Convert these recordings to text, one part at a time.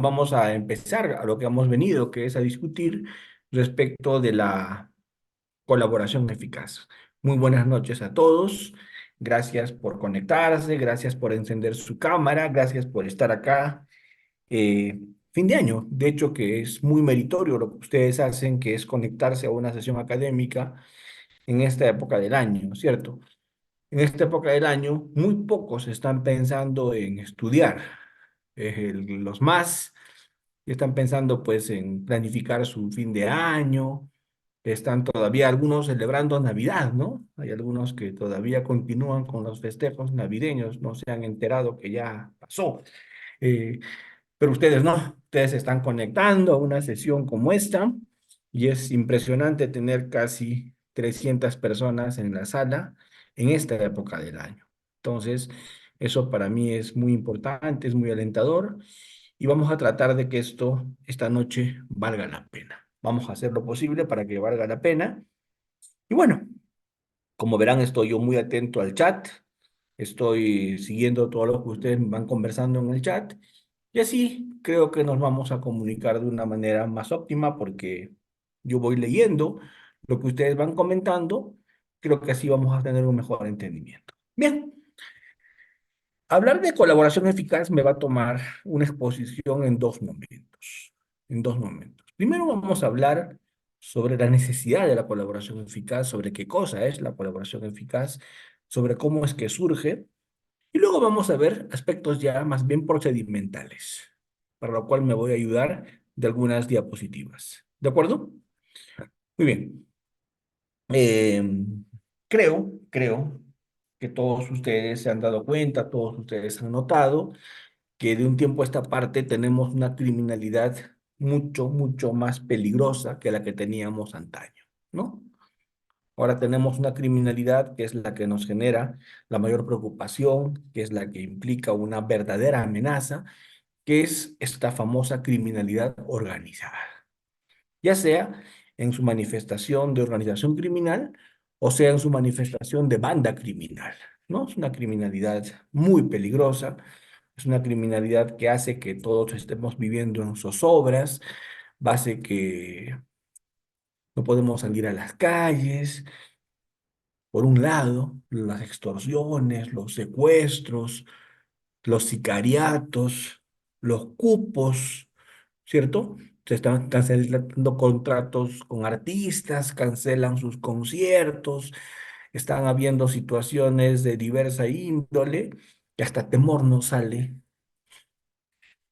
vamos a empezar a lo que hemos venido, que es a discutir respecto de la colaboración eficaz. Muy buenas noches a todos. Gracias por conectarse, gracias por encender su cámara, gracias por estar acá. Fin de año, de hecho, que es muy meritorio lo que ustedes hacen, que es conectarse a una sesión académica en esta época del año, ¿cierto? En esta época del año, muy pocos están pensando en estudiar. Los más están pensando pues en planificar su fin de año, están todavía algunos celebrando Navidad, ¿no? Hay algunos que todavía continúan con los festejos navideños, no se han enterado que ya pasó. Eh, pero ustedes no, ustedes se están conectando a una sesión como esta y es impresionante tener casi 300 personas en la sala en esta época del año. Entonces, eso para mí es muy importante, es muy alentador y vamos a tratar de que esta noche valga la pena. Vamos a hacer lo posible para que valga la pena. Y bueno, como verán, estoy yo muy atento al chat. Estoy siguiendo todo lo que ustedes me van conversando en el chat y así creo que nos vamos a comunicar de una manera más óptima porque yo voy leyendo lo que ustedes van comentando. Creo que así vamos a tener un mejor entendimiento. Bien, hablar de colaboración eficaz me va a tomar una exposición en dos momentos. En dos momentos. Primero vamos a hablar sobre la necesidad de la colaboración eficaz, sobre qué cosa es la colaboración eficaz, sobre cómo es que surge. Y luego vamos a ver aspectos ya más bien procedimentales, para lo cual me voy a ayudar de algunas diapositivas. ¿De acuerdo? Muy bien. Eh, creo que todos ustedes se han dado cuenta, todos ustedes han notado que de un tiempo a esta parte tenemos una criminalidad mucho más peligrosa que la que teníamos antaño, ¿no? Ahora tenemos una criminalidad que es la que nos genera la mayor preocupación, que es la que implica una verdadera amenaza, que es esta famosa criminalidad organizada, ya sea en su manifestación de organización criminal o sea en su manifestación de banda criminal, ¿no? Es una criminalidad muy peligrosa, es una criminalidad que hace que todos estemos viviendo en zozobras, hace que no podemos salir a las calles. Por un lado, las extorsiones, los secuestros, los sicariatos, los cupos, ¿cierto? Se están cancelando contratos con artistas, cancelan sus conciertos, están habiendo situaciones de diversa índole, que hasta temor nos sale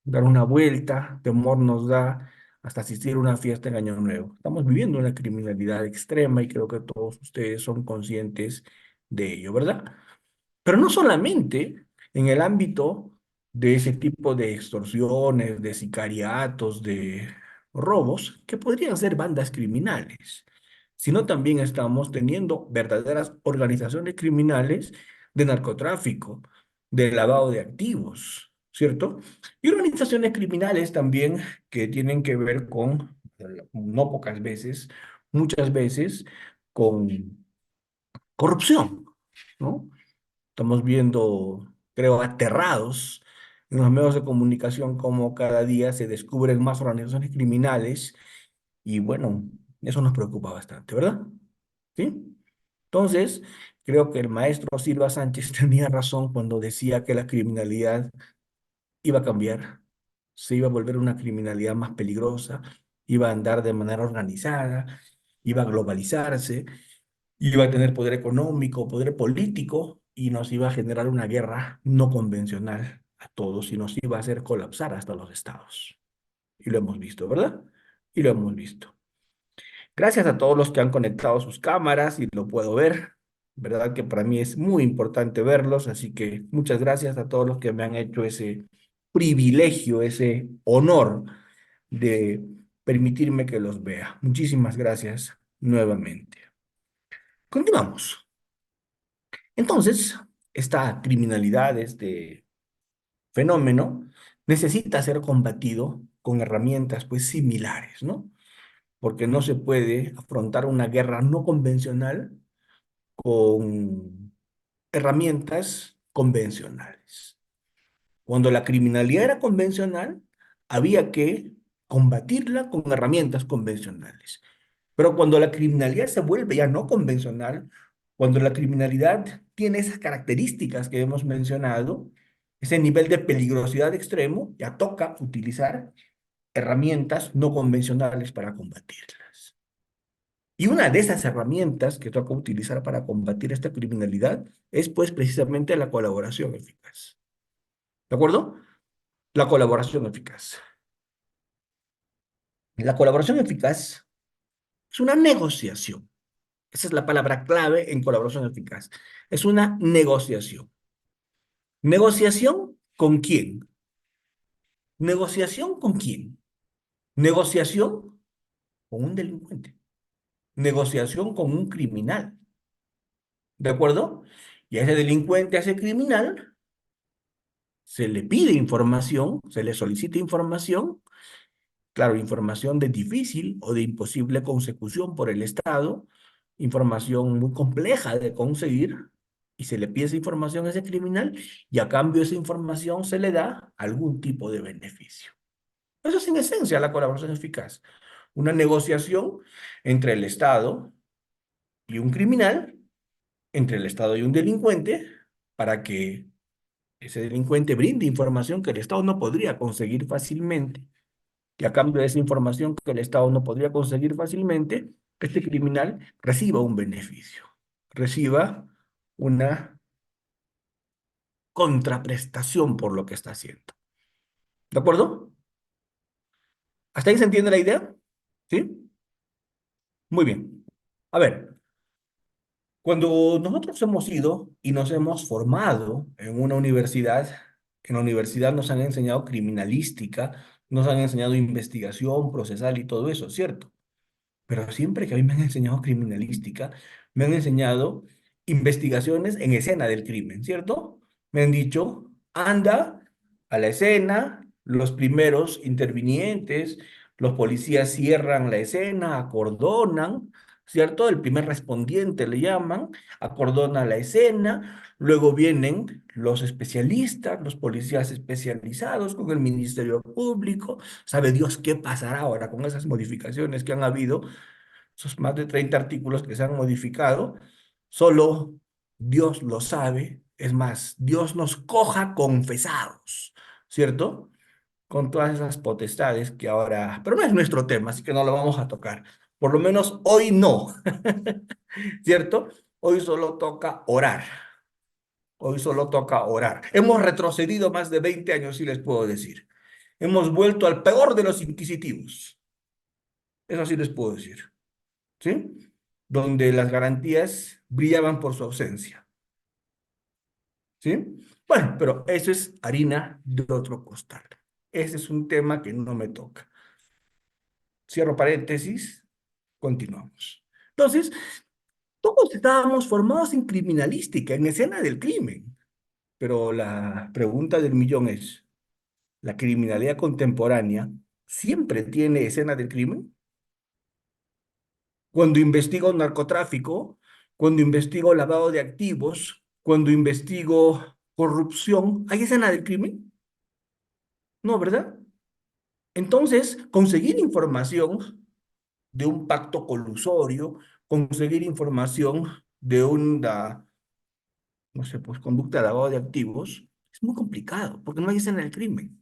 dar una vuelta, temor nos da hasta asistir a una fiesta en Año Nuevo. Estamos viviendo una criminalidad extrema y creo que todos ustedes son conscientes de ello, ¿verdad? Pero no solamente en el ámbito de ese tipo de extorsiones, de sicariatos, de robos, que podrían ser bandas criminales, sino también estamos teniendo verdaderas organizaciones criminales de narcotráfico, de lavado de activos, ¿cierto? Y organizaciones criminales también que tienen que ver con, no pocas veces, muchas veces, con corrupción, ¿no? Estamos viendo, creo, aterrados en los medios de comunicación cómo cada día se descubren más organizaciones criminales y bueno, eso nos preocupa bastante, ¿verdad? ¿Sí? Entonces, creo que el maestro Silva Sánchez tenía razón cuando decía que la criminalidad iba a cambiar, se iba a volver una criminalidad más peligrosa, iba a andar de manera organizada, iba a globalizarse, iba a tener poder económico, poder político y nos iba a generar una guerra no convencional a todos y nos iba a hacer colapsar hasta los estados. Y lo hemos visto, ¿verdad? Y lo hemos visto. Gracias a todos los que han conectado sus cámaras y lo puedo ver. ¿Verdad? Que para mí es muy importante verlos, así que muchas gracias a todos los que me han hecho ese privilegio, ese honor de permitirme que los vea. Muchísimas gracias nuevamente. Continuamos. Entonces, esta criminalidad, este fenómeno, necesita ser combatido con herramientas pues similares, ¿no? Porque no se puede afrontar una guerra no convencional con herramientas convencionales. Cuando la criminalidad era convencional, había que combatirla con herramientas convencionales. Pero cuando la criminalidad se vuelve ya no convencional, cuando la criminalidad tiene esas características que hemos mencionado, ese nivel de peligrosidad extremo, ya toca utilizar herramientas no convencionales para combatirlas. Y una de esas herramientas que toca utilizar para combatir esta criminalidad es pues precisamente la colaboración eficaz. ¿De acuerdo? La colaboración eficaz. La colaboración eficaz es una negociación. Esa es la palabra clave en colaboración eficaz. Es una negociación. ¿Negociación con quién? ¿Negociación con quién? Negociación con un delincuente. Negociación con un criminal. ¿De acuerdo? Y a ese delincuente, a ese criminal, se le pide información, se le solicita información, claro, información de difícil o de imposible consecución por el Estado, información muy compleja de conseguir, y se le pide esa información a ese criminal, y a cambio de esa información se le da algún tipo de beneficio. Eso es en esencia la colaboración eficaz. Una negociación entre el Estado y un criminal, entre el Estado y un delincuente, para que ese delincuente brinde información que el Estado no podría conseguir fácilmente, y a cambio de esa información que el Estado no podría conseguir fácilmente, este criminal reciba un beneficio, reciba una contraprestación por lo que está haciendo. ¿De acuerdo? ¿Hasta ahí se entiende la idea? ¿Sí? Muy bien. A ver, cuando nosotros hemos ido y nos hemos formado en la universidad nos han enseñado criminalística, nos han enseñado investigación procesal y todo eso, ¿cierto? Pero siempre que a mí me han enseñado criminalística, me han enseñado investigaciones en escena del crimen, ¿cierto? Me han dicho, anda a la escena, los primeros intervinientes, los policías cierran la escena, acordonan, ¿cierto? El primer respondiente le llaman, acordona la escena, luego vienen los especialistas, los policías especializados con el Ministerio Público, sabe Dios qué pasará ahora con esas modificaciones que han habido, esos más de 30 artículos que se han modificado, solo Dios lo sabe. Es más, Dios nos coja confesados, ¿cierto? Con todas esas potestades que ahora, pero no es nuestro tema, así que no lo vamos a tocar. Por lo menos hoy no, ¿cierto? Hoy solo toca orar. Hoy solo toca orar. Hemos retrocedido más de 20 años, si les puedo decir. Hemos vuelto al peor de los inquisitivos. Eso sí les puedo decir. ¿Sí? Donde las garantías brillaban por su ausencia, ¿sí? Bueno, pero eso es harina de otro costal. Ese es un tema que no me toca. Cierro paréntesis, continuamos. Entonces, todos estábamos formados en criminalística, en escena del crimen, pero la pregunta del millón es, ¿la criminalidad contemporánea siempre tiene escena del crimen? Cuando investigo narcotráfico, cuando investigo lavado de activos, cuando investigo corrupción, ¿hay escena del crimen? No, ¿verdad? Entonces, conseguir información de un pacto colusorio, conseguir información de una, no sé, pues conducta de lavado de activos, es muy complicado, porque no hay escena del crimen.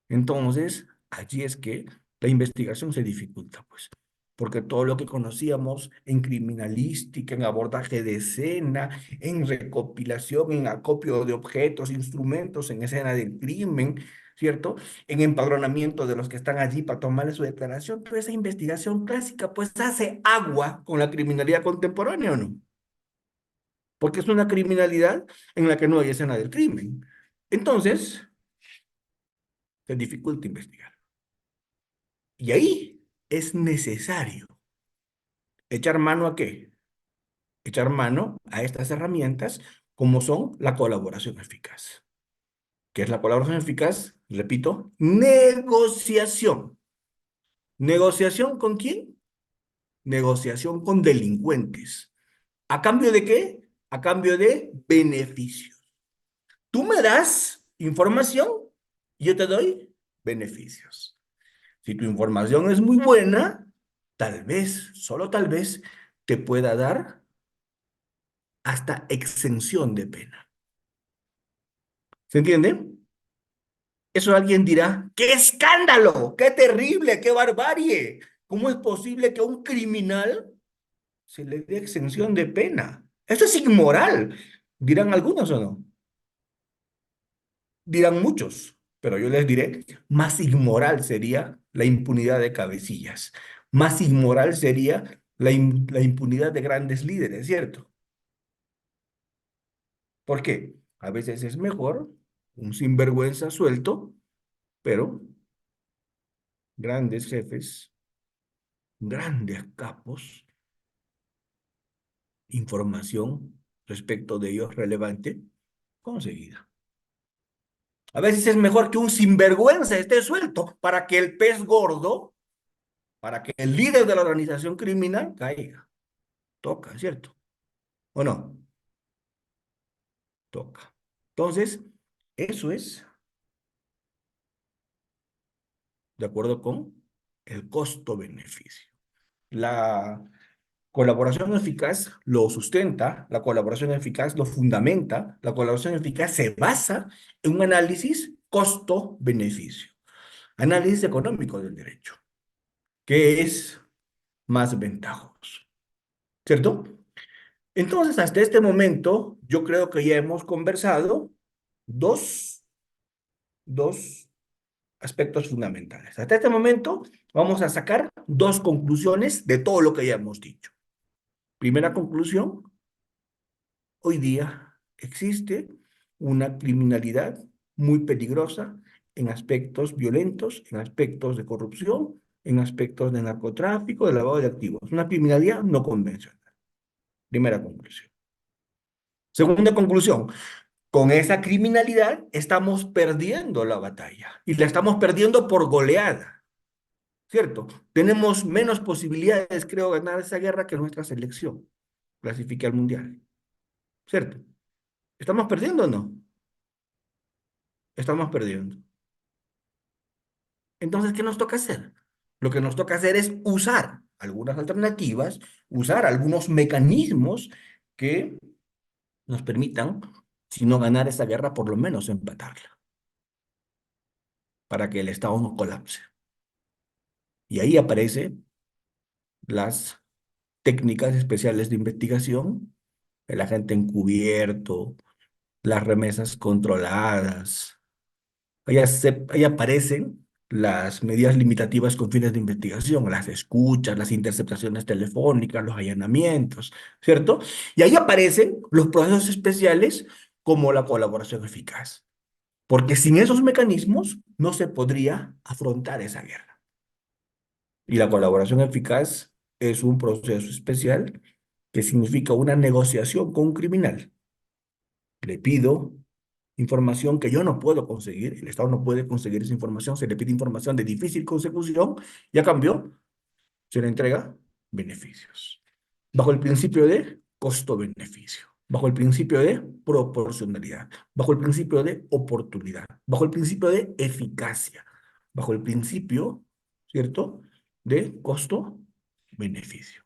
Entonces, allí es que la investigación se dificulta, pues, porque todo lo que conocíamos en criminalística, en abordaje de escena, en recopilación, en acopio de objetos, instrumentos en escena del crimen, ¿cierto? En empadronamiento de los que están allí para tomarle su declaración, toda esa investigación clásica, pues hace agua con la criminalidad contemporánea, ¿o no? Porque es una criminalidad en la que no hay escena del crimen. Entonces, se dificulta investigar. Y ahí es necesario echar mano ¿a qué? Echar mano a estas herramientas como son la colaboración eficaz. ¿Qué es la colaboración eficaz? Repito, negociación. ¿Negociación con quién? Negociación con delincuentes. ¿A cambio de qué? A cambio de beneficios. Tú me das información y yo te doy beneficios. Si tu información es muy buena, tal vez, solo tal vez, te pueda dar hasta exención de pena. ¿Se entiende? Eso alguien dirá, ¡qué escándalo! ¡Qué terrible! ¡Qué barbarie! ¿Cómo es posible que a un criminal se le dé exención de pena? Eso es inmoral, dirán algunos o no. Dirán muchos, pero yo les diré, más inmoral sería la impunidad de cabecillas. Más inmoral sería la impunidad de grandes líderes, ¿cierto? ¿Por qué? A veces es mejor un sinvergüenza suelto, pero grandes jefes, grandes capos, información respecto de ellos relevante, conseguida. A veces es mejor que un sinvergüenza esté suelto para que el pez gordo, para que el líder de la organización criminal caiga. Toca, ¿cierto? ¿O no? Toca. Entonces, eso es de acuerdo con el costo-beneficio. La colaboración eficaz lo sustenta, la colaboración eficaz lo fundamenta, la colaboración eficaz se basa en un análisis costo-beneficio, análisis económico del derecho, que es más ventajoso, ¿cierto? Entonces, hasta este momento, yo creo que ya hemos conversado dos, dos aspectos fundamentales. Hasta este momento, vamos a sacar dos conclusiones de todo lo que ya hemos dicho. Primera conclusión, hoy día existe una criminalidad muy peligrosa en aspectos violentos, en aspectos de corrupción, en aspectos de narcotráfico, de lavado de activos. Una criminalidad no convencional. Primera conclusión. Segunda conclusión, con esa criminalidad estamos perdiendo la batalla y la estamos perdiendo por goleada, ¿cierto? Tenemos menos posibilidades, creo, de ganar esa guerra que nuestra selección clasifique al mundial, ¿cierto? ¿Estamos perdiendo o no? Estamos perdiendo. Entonces, ¿qué nos toca hacer? Lo que nos toca hacer es usar algunas alternativas, usar algunos mecanismos que nos permitan, si no ganar esa guerra, por lo menos empatarla, para que el Estado no colapse. Y ahí aparecen las técnicas especiales de investigación, el agente encubierto, las remesas controladas. Ahí aparecen las medidas limitativas con fines de investigación, las escuchas, las interceptaciones telefónicas, los allanamientos, ¿cierto? Y ahí aparecen los procesos especiales como la colaboración eficaz, porque sin esos mecanismos no se podría afrontar esa guerra. Y la colaboración eficaz es un proceso especial que significa una negociación con un criminal. Le pido información que yo no puedo conseguir, el Estado no puede conseguir esa información, se le pide información de difícil consecución y a cambio se le entrega beneficios. Bajo el principio de costo-beneficio, bajo el principio de proporcionalidad, bajo el principio de oportunidad, bajo el principio de eficacia, bajo el principio, ¿cierto?, de costo-beneficio.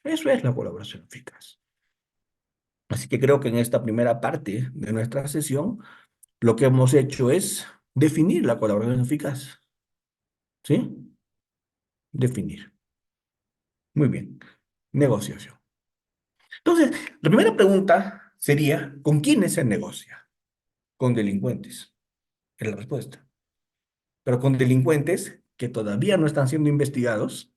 Eso es la colaboración eficaz. Así que creo que en esta primera parte de nuestra sesión, lo que hemos hecho es definir la colaboración eficaz. ¿Sí? Definir. Muy bien. Negociación. Entonces, la primera pregunta sería, ¿con quiénes se negocia? Con delincuentes. Es la respuesta. Pero con delincuentes que todavía no están siendo investigados,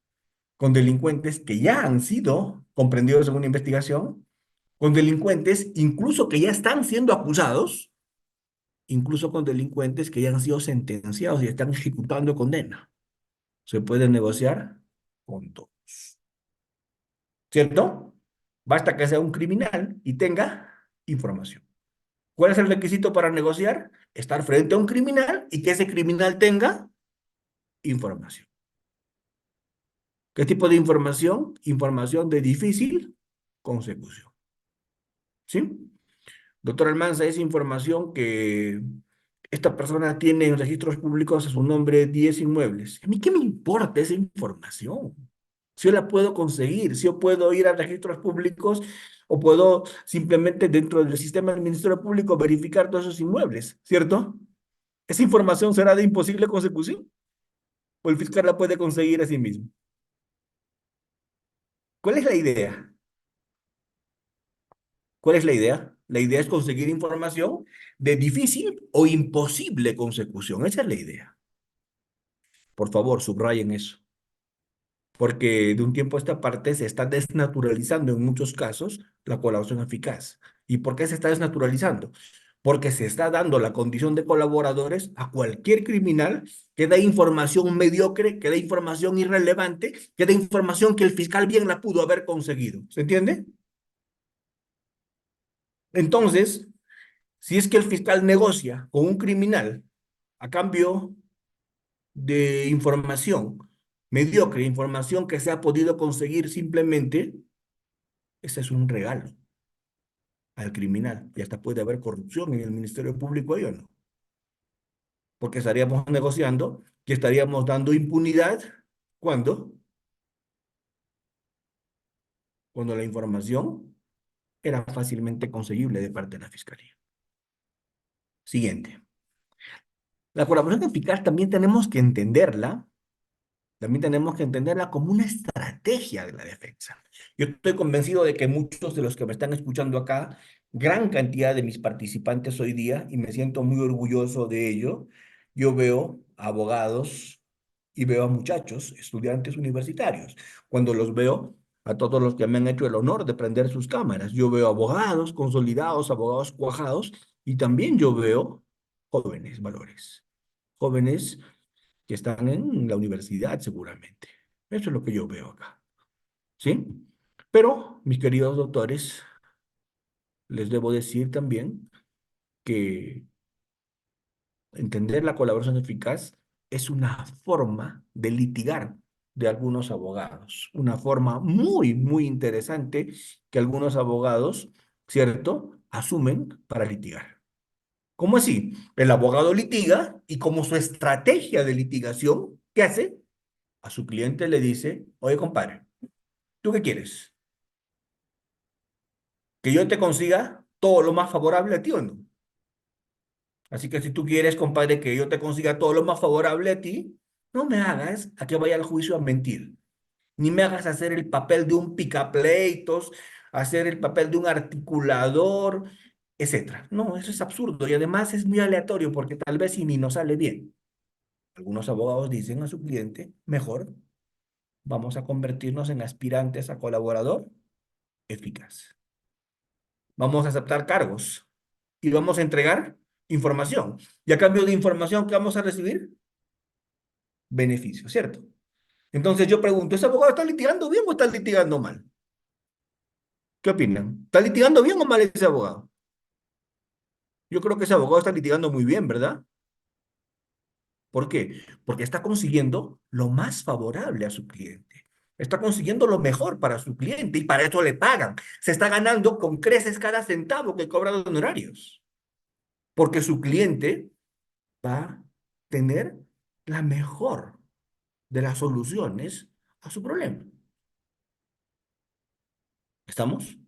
con delincuentes que ya han sido comprendidos en una investigación, con delincuentes incluso que ya están siendo acusados, incluso con delincuentes que ya han sido sentenciados y están ejecutando condena. Se puede negociar con todos. ¿Cierto? Basta que sea un criminal y tenga información. ¿Cuál es el requisito para negociar? Estar frente a un criminal y que ese criminal tenga información. ¿Qué tipo de información? Información de difícil consecución. ¿Sí? Doctor Almanza, es información que esta persona tiene en registros públicos a su nombre 10 inmuebles. ¿A mí qué me importa esa información? Si yo la puedo conseguir, si yo puedo ir a registros públicos o puedo simplemente dentro del sistema del Ministerio Público verificar todos esos inmuebles, ¿cierto? ¿Esa información será de imposible consecución? ¿O el fiscal la puede conseguir a sí mismo? ¿Cuál es la idea? ¿Cuál es la idea? La idea es conseguir información de difícil o imposible consecución. Esa es la idea. Por favor, subrayen eso. Porque de un tiempo a esta parte se está desnaturalizando en muchos casos la colaboración eficaz. ¿Y por qué se está desnaturalizando? Porque se está dando la condición de colaboradores a cualquier criminal que da información mediocre, que da información irrelevante, que da información que el fiscal bien la pudo haber conseguido. ¿Se entiende? Entonces, si es que el fiscal negocia con un criminal a cambio de información mediocre, información que se ha podido conseguir simplemente, ese es un regalo al criminal. Y hasta puede haber corrupción en el Ministerio Público ahí o no. Porque estaríamos negociando que estaríamos dando impunidad cuando, cuando la información era fácilmente conseguible de parte de la Fiscalía. Siguiente. La colaboración eficaz también tenemos que entenderla como una estrategia de la defensa. Yo estoy convencido de que muchos de los que me están escuchando acá, gran cantidad de mis participantes hoy día, y me siento muy orgulloso de ello, yo veo abogados y veo a muchachos, estudiantes universitarios. Cuando los veo, a todos los que me han hecho el honor de prender sus cámaras, yo veo abogados consolidados, abogados cuajados, y también yo veo jóvenes valores, jóvenes que están en la universidad seguramente. Eso es lo que yo veo acá, ¿sí? Pero, mis queridos doctores, les debo decir también que entender la colaboración eficaz es una forma de litigar de algunos abogados, una forma muy, muy interesante que algunos abogados, ¿cierto?, asumen para litigar. ¿Cómo así? El abogado litiga y como su estrategia de litigación, ¿qué hace? A su cliente le dice, oye, compadre, ¿tú qué quieres? ¿Que yo te consiga todo lo más favorable a ti o no? Así que si tú quieres, compadre, que yo te consiga todo lo más favorable a ti, no me hagas a que vaya al juicio a mentir, ni me hagas hacer el papel de un picapleitos, hacer el papel de un articulador, etcétera. No, eso es absurdo y además es muy aleatorio porque tal vez si ni nos sale bien. Algunos abogados dicen a su cliente, mejor vamos a convertirnos en aspirantes a colaborador eficaz. Vamos a aceptar cargos y vamos a entregar información. Y a cambio de información, ¿qué vamos a recibir? Beneficios, ¿cierto? Entonces yo pregunto, ¿ese abogado está litigando bien o está litigando mal? ¿Qué opinan? ¿Está litigando bien o mal ese abogado? Yo creo que ese abogado está litigando muy bien, ¿verdad? ¿Por qué? Porque está consiguiendo lo más favorable a su cliente. Está consiguiendo lo mejor para su cliente y para eso le pagan. Se está ganando con creces cada centavo que cobra los honorarios. Porque su cliente va a tener la mejor de las soluciones a su problema. ¿Estamos?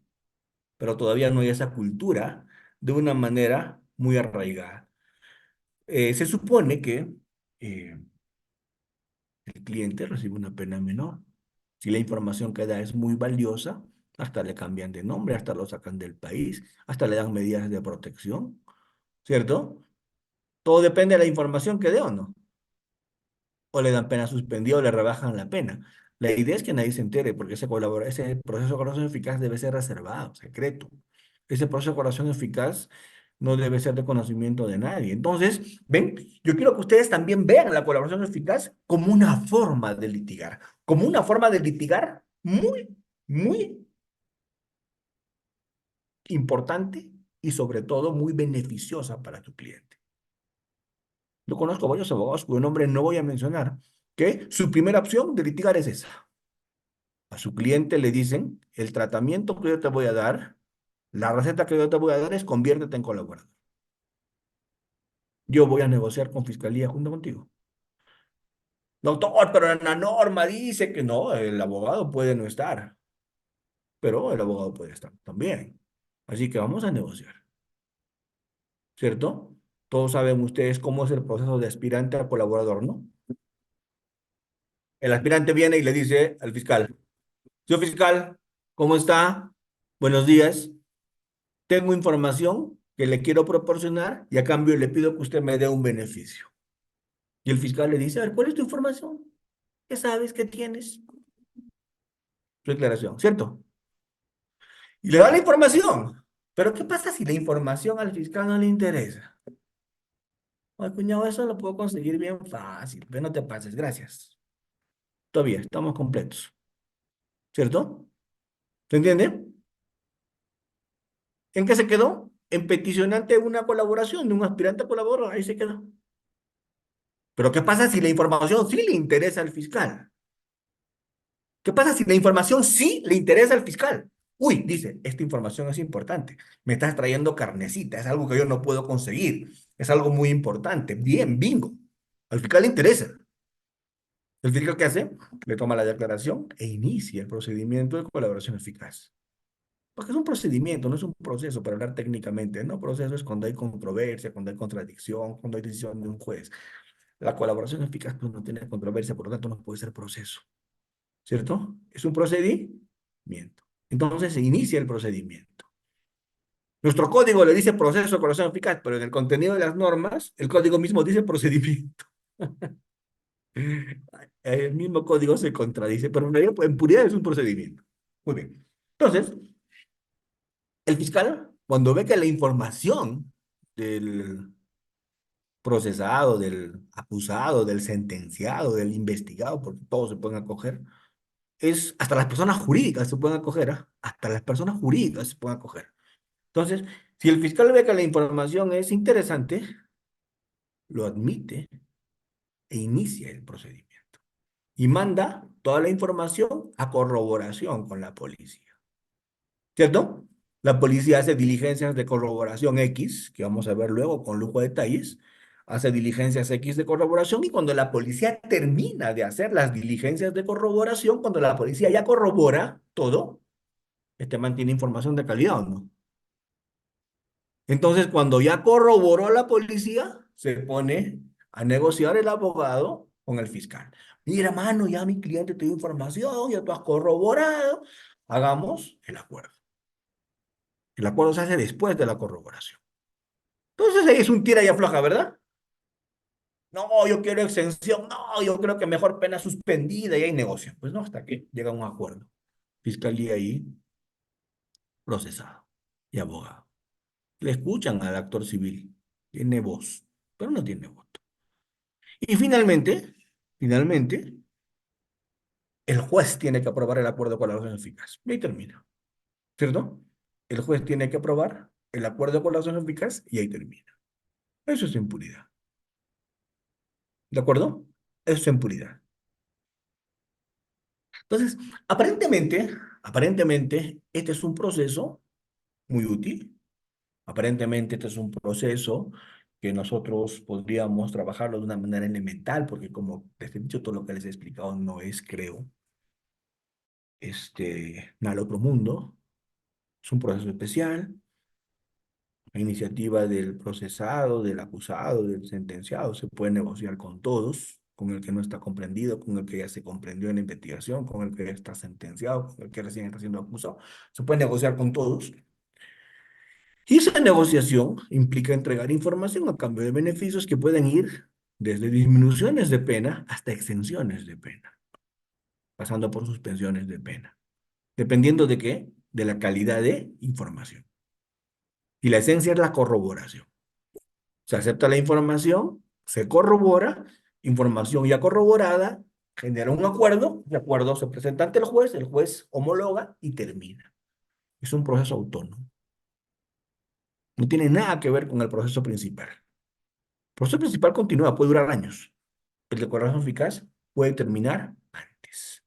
Pero todavía no hay esa cultura de una manera muy arraigada. Se supone que eh, el cliente recibe una pena menor. Si la información que da es muy valiosa, hasta le cambian de nombre, hasta lo sacan del país, hasta le dan medidas de protección, ¿cierto? Todo depende de la información que dé o no. O le dan pena suspendida o le rebajan la pena. La idea es que nadie se entere, porque ese proceso de colaboración eficaz debe ser reservado, secreto. Ese proceso de colaboración eficaz no debe ser de conocimiento de nadie. Entonces, ven, yo quiero que ustedes también vean la colaboración eficaz como una forma de litigar, como una forma de litigar muy, muy importante y sobre todo muy beneficiosa para tu cliente. Yo conozco varios abogados cuyo nombre no voy a mencionar, que su primera opción de litigar es esa. A su cliente le dicen, el tratamiento que yo te voy a dar, la receta que yo te voy a dar es conviértete en colaborador. Yo voy a negociar con Fiscalía junto contigo. Doctor, pero en la norma dice que no, el abogado puede no estar, pero el abogado puede estar también. Así que vamos a negociar, ¿cierto? Todos saben ustedes cómo es el proceso de aspirante a colaborador, ¿no? El aspirante viene y le dice al fiscal, señor fiscal, ¿cómo está? Buenos días. Tengo información que le quiero proporcionar y a cambio le pido que usted me dé un beneficio. Y el fiscal le dice, a ver, ¿cuál es tu información? ¿Qué sabes? ¿Qué tienes? Su declaración, ¿cierto? Y le da la información. Pero ¿qué pasa si la información al fiscal no le interesa? Ay, cuñado, eso lo puedo conseguir bien fácil. Pero no te pases, gracias. Todavía estamos completos, ¿cierto? ¿Se entiende? ¿En qué se quedó? En peticionante de una colaboración, de un aspirante a colaborador, ahí se quedó. Pero ¿qué pasa si la información sí le interesa al fiscal? ¿Qué pasa si la información sí le interesa al fiscal? Uy, dice, esta información es importante. Me estás trayendo carnecita, es algo que yo no puedo conseguir. Es algo muy importante. Bien, bingo. Al fiscal le interesa. ¿El fiscal qué hace? Le toma la declaración e inicia el procedimiento de colaboración eficaz. Porque es un procedimiento, no es un proceso para hablar técnicamente. No, proceso es cuando hay controversia, cuando hay contradicción, cuando hay decisión de un juez. La colaboración eficaz pues, no tiene controversia, por lo tanto no puede ser proceso. ¿Cierto? Es un procedimiento. Entonces se inicia el procedimiento. Nuestro código le dice proceso de colaboración eficaz, pero en el contenido de las normas, el código mismo dice procedimiento. El mismo código se contradice, pero en realidad, en puridad es un procedimiento. Muy bien. Entonces, el fiscal, cuando ve que la información del procesado, del acusado, del sentenciado, del investigado, porque todos se pueden acoger, es, hasta las personas jurídicas se pueden acoger, ¿ah? Hasta las personas jurídicas se pueden acoger. Entonces, si el fiscal ve que la información es interesante, lo admite e inicia el procedimiento y manda toda la información a corroboración con la policía. ¿Cierto? La policía hace diligencias de corroboración X, que vamos a ver luego con lujo de detalles, hace diligencias X de corroboración y cuando la policía termina de hacer las diligencias de corroboración, cuando la policía ya corrobora todo, este mantiene información de calidad o no. Entonces, cuando ya corroboró la policía, se pone a negociar el abogado con el fiscal. Mira, mano, ya mi cliente te dio información, ya tú has corroborado, hagamos el acuerdo. El acuerdo se hace después de la corroboración. Entonces ahí es un tira y afloja, ¿verdad? No, yo quiero exención, no, yo creo que mejor pena suspendida y hay negocio. Pues no, hasta que llega un acuerdo. Fiscalía ahí, procesado y abogado. Le escuchan al actor civil, tiene voz, pero no tiene voto. Y finalmente, el juez tiene que aprobar el acuerdo con la orden eficaz. Y ahí termina, ¿cierto? El juez tiene que aprobar el acuerdo con la orden eficaz y ahí termina. Eso es impunidad. ¿De acuerdo? Eso es impunidad. Entonces, aparentemente, este es un proceso muy útil. Aparentemente, este es un proceso que nosotros podríamos trabajarlo de una manera elemental, porque como les he dicho, todo lo que les he explicado no es, creo, nada del otro mundo. Es un proceso especial. La iniciativa del procesado, del acusado, del sentenciado, se puede negociar con todos, con el que no está comprendido, con el que ya se comprendió en la investigación, con el que ya está sentenciado, con el que recién está siendo acusado. Se puede negociar con todos. Y esa negociación implica entregar información a cambio de beneficios que pueden ir desde disminuciones de pena hasta exenciones de pena, pasando por suspensiones de pena. ¿Dependiendo de qué? De la calidad de información. Y la esencia es la corroboración. Se acepta la información, se corrobora, información ya corroborada, genera un acuerdo, el acuerdo se presenta ante el juez homologa y termina. Es un proceso autónomo. No tiene nada que ver con el proceso principal. El proceso principal continúa, puede durar años. El de corrección eficaz puede terminar antes.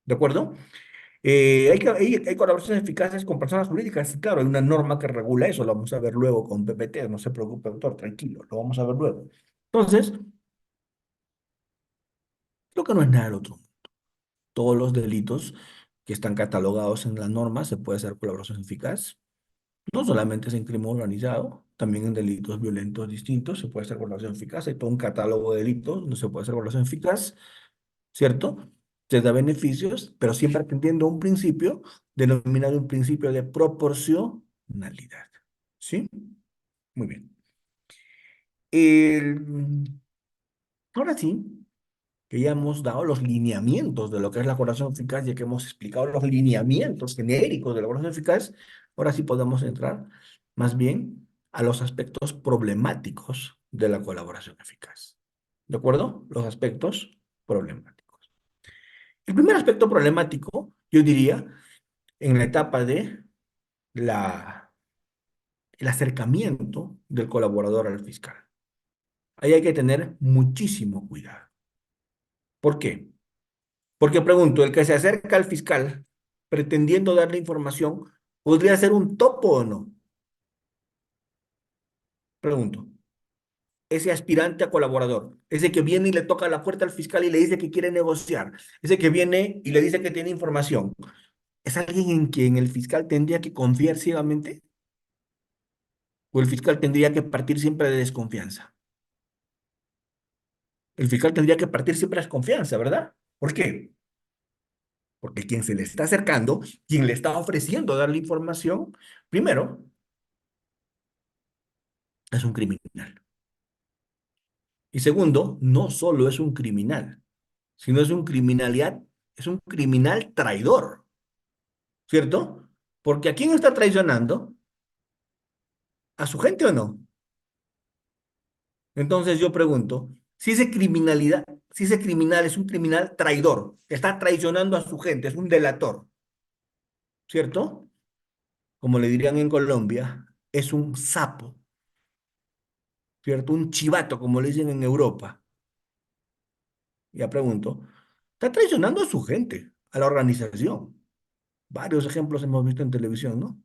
¿De acuerdo? Hay colaboraciones eficaces con personas jurídicas, sí, claro, hay una norma que regula eso, lo vamos a ver luego con PPT, no se preocupe, doctor, tranquilo, lo vamos a ver luego. Entonces, creo que no es nada del otro. Todos los delitos que están catalogados en la norma se puede hacer colaboración eficaz. No solamente es en crimen organizado, también en delitos violentos distintos se puede hacer colaboración eficaz. Hay todo un catálogo de delitos donde se puede hacer colaboración eficaz, ¿cierto? Se da beneficios, pero siempre atendiendo a un principio denominado un principio de proporcionalidad. ¿Sí? Muy bien. El- Ahora sí, que ya hemos dado los lineamientos de lo que es la colaboración eficaz, ya que hemos explicado los lineamientos genéricos de la colaboración eficaz, ahora sí podemos entrar más bien a los aspectos problemáticos de la colaboración eficaz. ¿De acuerdo? Los aspectos problemáticos. El primer aspecto problemático, yo diría, en la etapa de la, el acercamiento del colaborador al fiscal. Ahí hay que tener muchísimo cuidado. ¿Por qué? Porque pregunto, el que se acerca al fiscal pretendiendo darle información, ¿podría ser un topo o no? Pregunto. Ese aspirante a colaborador, ese que viene y le toca la puerta al fiscal y le dice que quiere negociar, ese que viene y le dice que tiene información, ¿es alguien en quien el fiscal tendría que confiar ciegamente? ¿O el fiscal tendría que partir siempre de desconfianza? El fiscal tendría que partir siempre de desconfianza, ¿verdad? ¿Por qué? Porque quien se le está acercando, quien le está ofreciendo darle información, primero, es un criminal. Y segundo, no solo es un criminal, sino es un criminal traidor, ¿cierto? Porque ¿a quién está traicionando? ¿A su gente o no? Entonces yo pregunto, si ese criminal es un criminal traidor, que está traicionando a su gente, es un delator, ¿cierto? Como le dirían en Colombia, es un sapo, ¿cierto? Un chivato, como le dicen en Europa. Ya pregunto, está traicionando a su gente, a la organización. Varios ejemplos hemos visto en televisión, ¿no?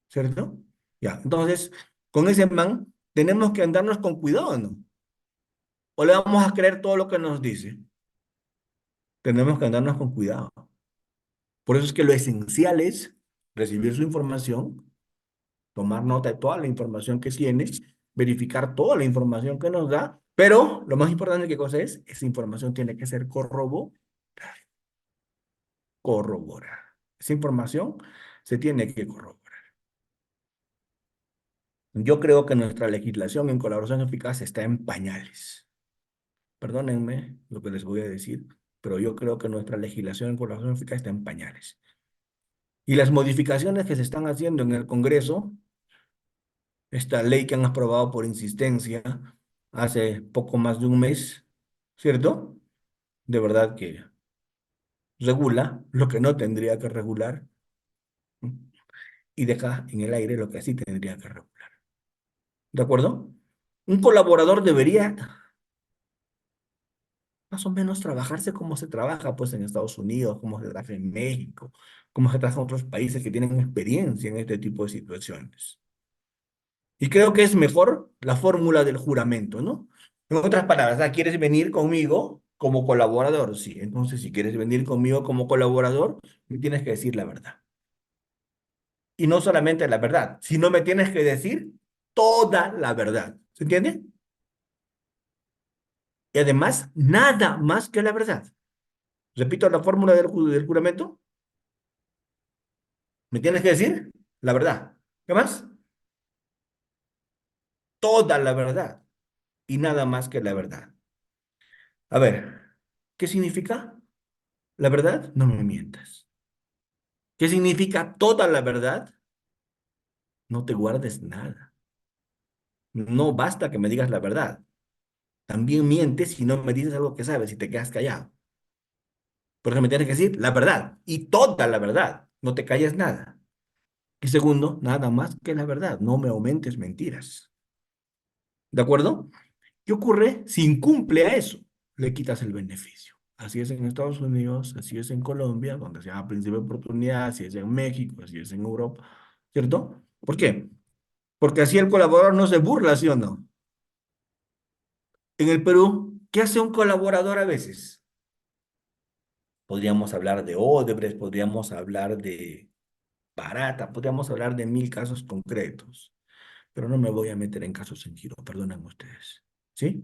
¿Cierto? Ya, entonces, con ese man, tenemos que andarnos con cuidado, ¿no? O le vamos a creer todo lo que nos dice. Tenemos que andarnos con cuidado. Por eso es que lo esencial es recibir su información, tomar nota de toda la información que tiene, verificar toda la información que nos da, pero lo más importante que cosa es, esa información tiene que ser corroborar. Esa información se tiene que corroborar. Yo creo que nuestra legislación en colaboración eficaz está en pañales. Perdónenme lo que les voy a decir, pero yo creo que nuestra legislación en colaboración eficaz está en pañales. Y las modificaciones que se están haciendo en el Congreso, esta ley que han aprobado por insistencia hace poco más de un mes, ¿cierto? De verdad que regula lo que no tendría que regular, ¿m? Y deja en el aire lo que sí tendría que regular. ¿De acuerdo? Un colaborador debería más o menos trabajarse como se trabaja pues en Estados Unidos, como se trabaja en México, como se trabaja en otros países que tienen experiencia en este tipo de situaciones. Y creo que es mejor la fórmula del juramento, ¿no? En otras palabras, ¿quieres venir conmigo como colaborador? Sí, entonces si quieres venir conmigo como colaborador, me tienes que decir la verdad. Y no solamente la verdad, sino me tienes que decir toda la verdad. ¿Se entiende? Y además, nada más que la verdad. Repito la fórmula del juramento. Me tienes que decir la verdad. ¿Qué más? Toda la verdad y nada más que la verdad. A ver, ¿qué significa? La verdad, no me mientas. ¿Qué significa toda la verdad? No te guardes nada. No basta que me digas la verdad. También mientes si no me dices algo que sabes y te quedas callado. Por eso me tienes que decir la verdad y toda la verdad. No te calles nada. Y segundo, nada más que la verdad. No me aumentes mentiras. ¿De acuerdo? ¿Qué ocurre si incumple a eso? Le quitas el beneficio. Así es en Estados Unidos, así es en Colombia, donde se llama Príncipe de Oportunidad, así es en México, así es en Europa, ¿cierto? ¿Por qué? Porque así el colaborador no se burla, ¿sí o no? En el Perú, ¿qué hace un colaborador a veces? Podríamos hablar de Odebrecht, podríamos hablar de Barata, podríamos hablar de mil casos concretos, pero no me voy a meter en casos en giro, perdonen ustedes, ¿sí?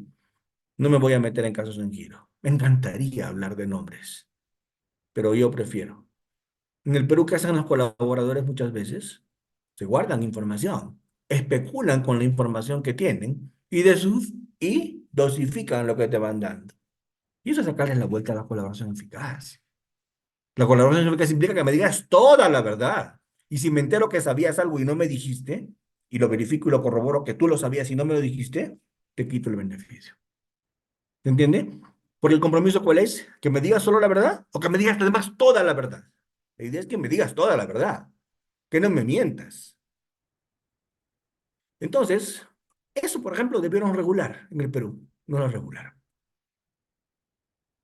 No me voy a meter en casos en giro. Me encantaría hablar de nombres, pero yo prefiero. En el Perú, ¿qué hacen los colaboradores muchas veces? Se guardan información, especulan con la información que tienen y dosifican lo que te van dando. Y eso es sacarles la vuelta a la colaboración eficaz. La colaboración eficaz implica que me digas toda la verdad. Y si me entero que sabías algo y no me dijiste, y lo verifico y lo corroboro que tú lo sabías y no me lo dijiste, te quito el beneficio. ¿Se entiende? Porque el compromiso, ¿cuál es? ¿Que me digas solo la verdad o que me digas además toda la verdad? La idea es que me digas toda la verdad, que no me mientas. Entonces, eso, por ejemplo, debieron regular en el Perú. No lo regularon.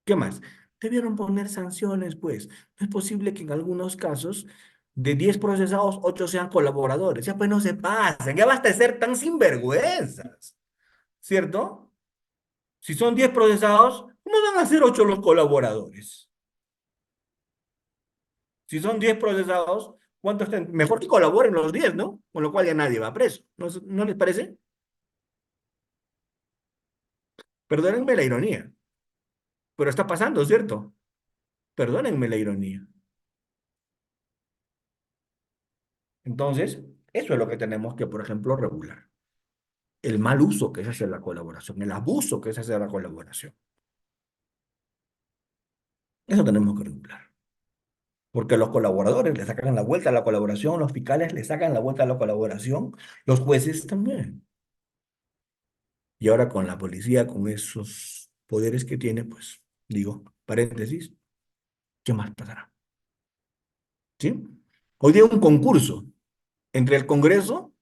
¿Qué más? Debieron poner sanciones, pues. No es posible que en algunos casos, de 10 procesados, 8 sean colaboradores. Ya pues no se pasen, ya basta de ser tan sinvergüenzas, ¿cierto? Si son 10 procesados, ¿cómo van a ser 8 los colaboradores? Si son 10 procesados, ¿cuántos están? Mejor que colaboren los 10, ¿no? Con lo cual ya nadie va preso. ¿No les parece? Perdónenme la ironía, pero está pasando, ¿cierto? Perdónenme la ironía. Entonces, eso es lo que tenemos que, por ejemplo, regular. El mal uso que se hace de la colaboración, el abuso que se hace de la colaboración. Eso tenemos que regular. Porque los colaboradores le sacan la vuelta a la colaboración, los fiscales le sacan la vuelta a la colaboración, los jueces también. Y ahora con la policía, con esos poderes que tiene, pues digo, paréntesis, ¿qué más pasará? ¿Sí? Hoy día un concurso entre el Congreso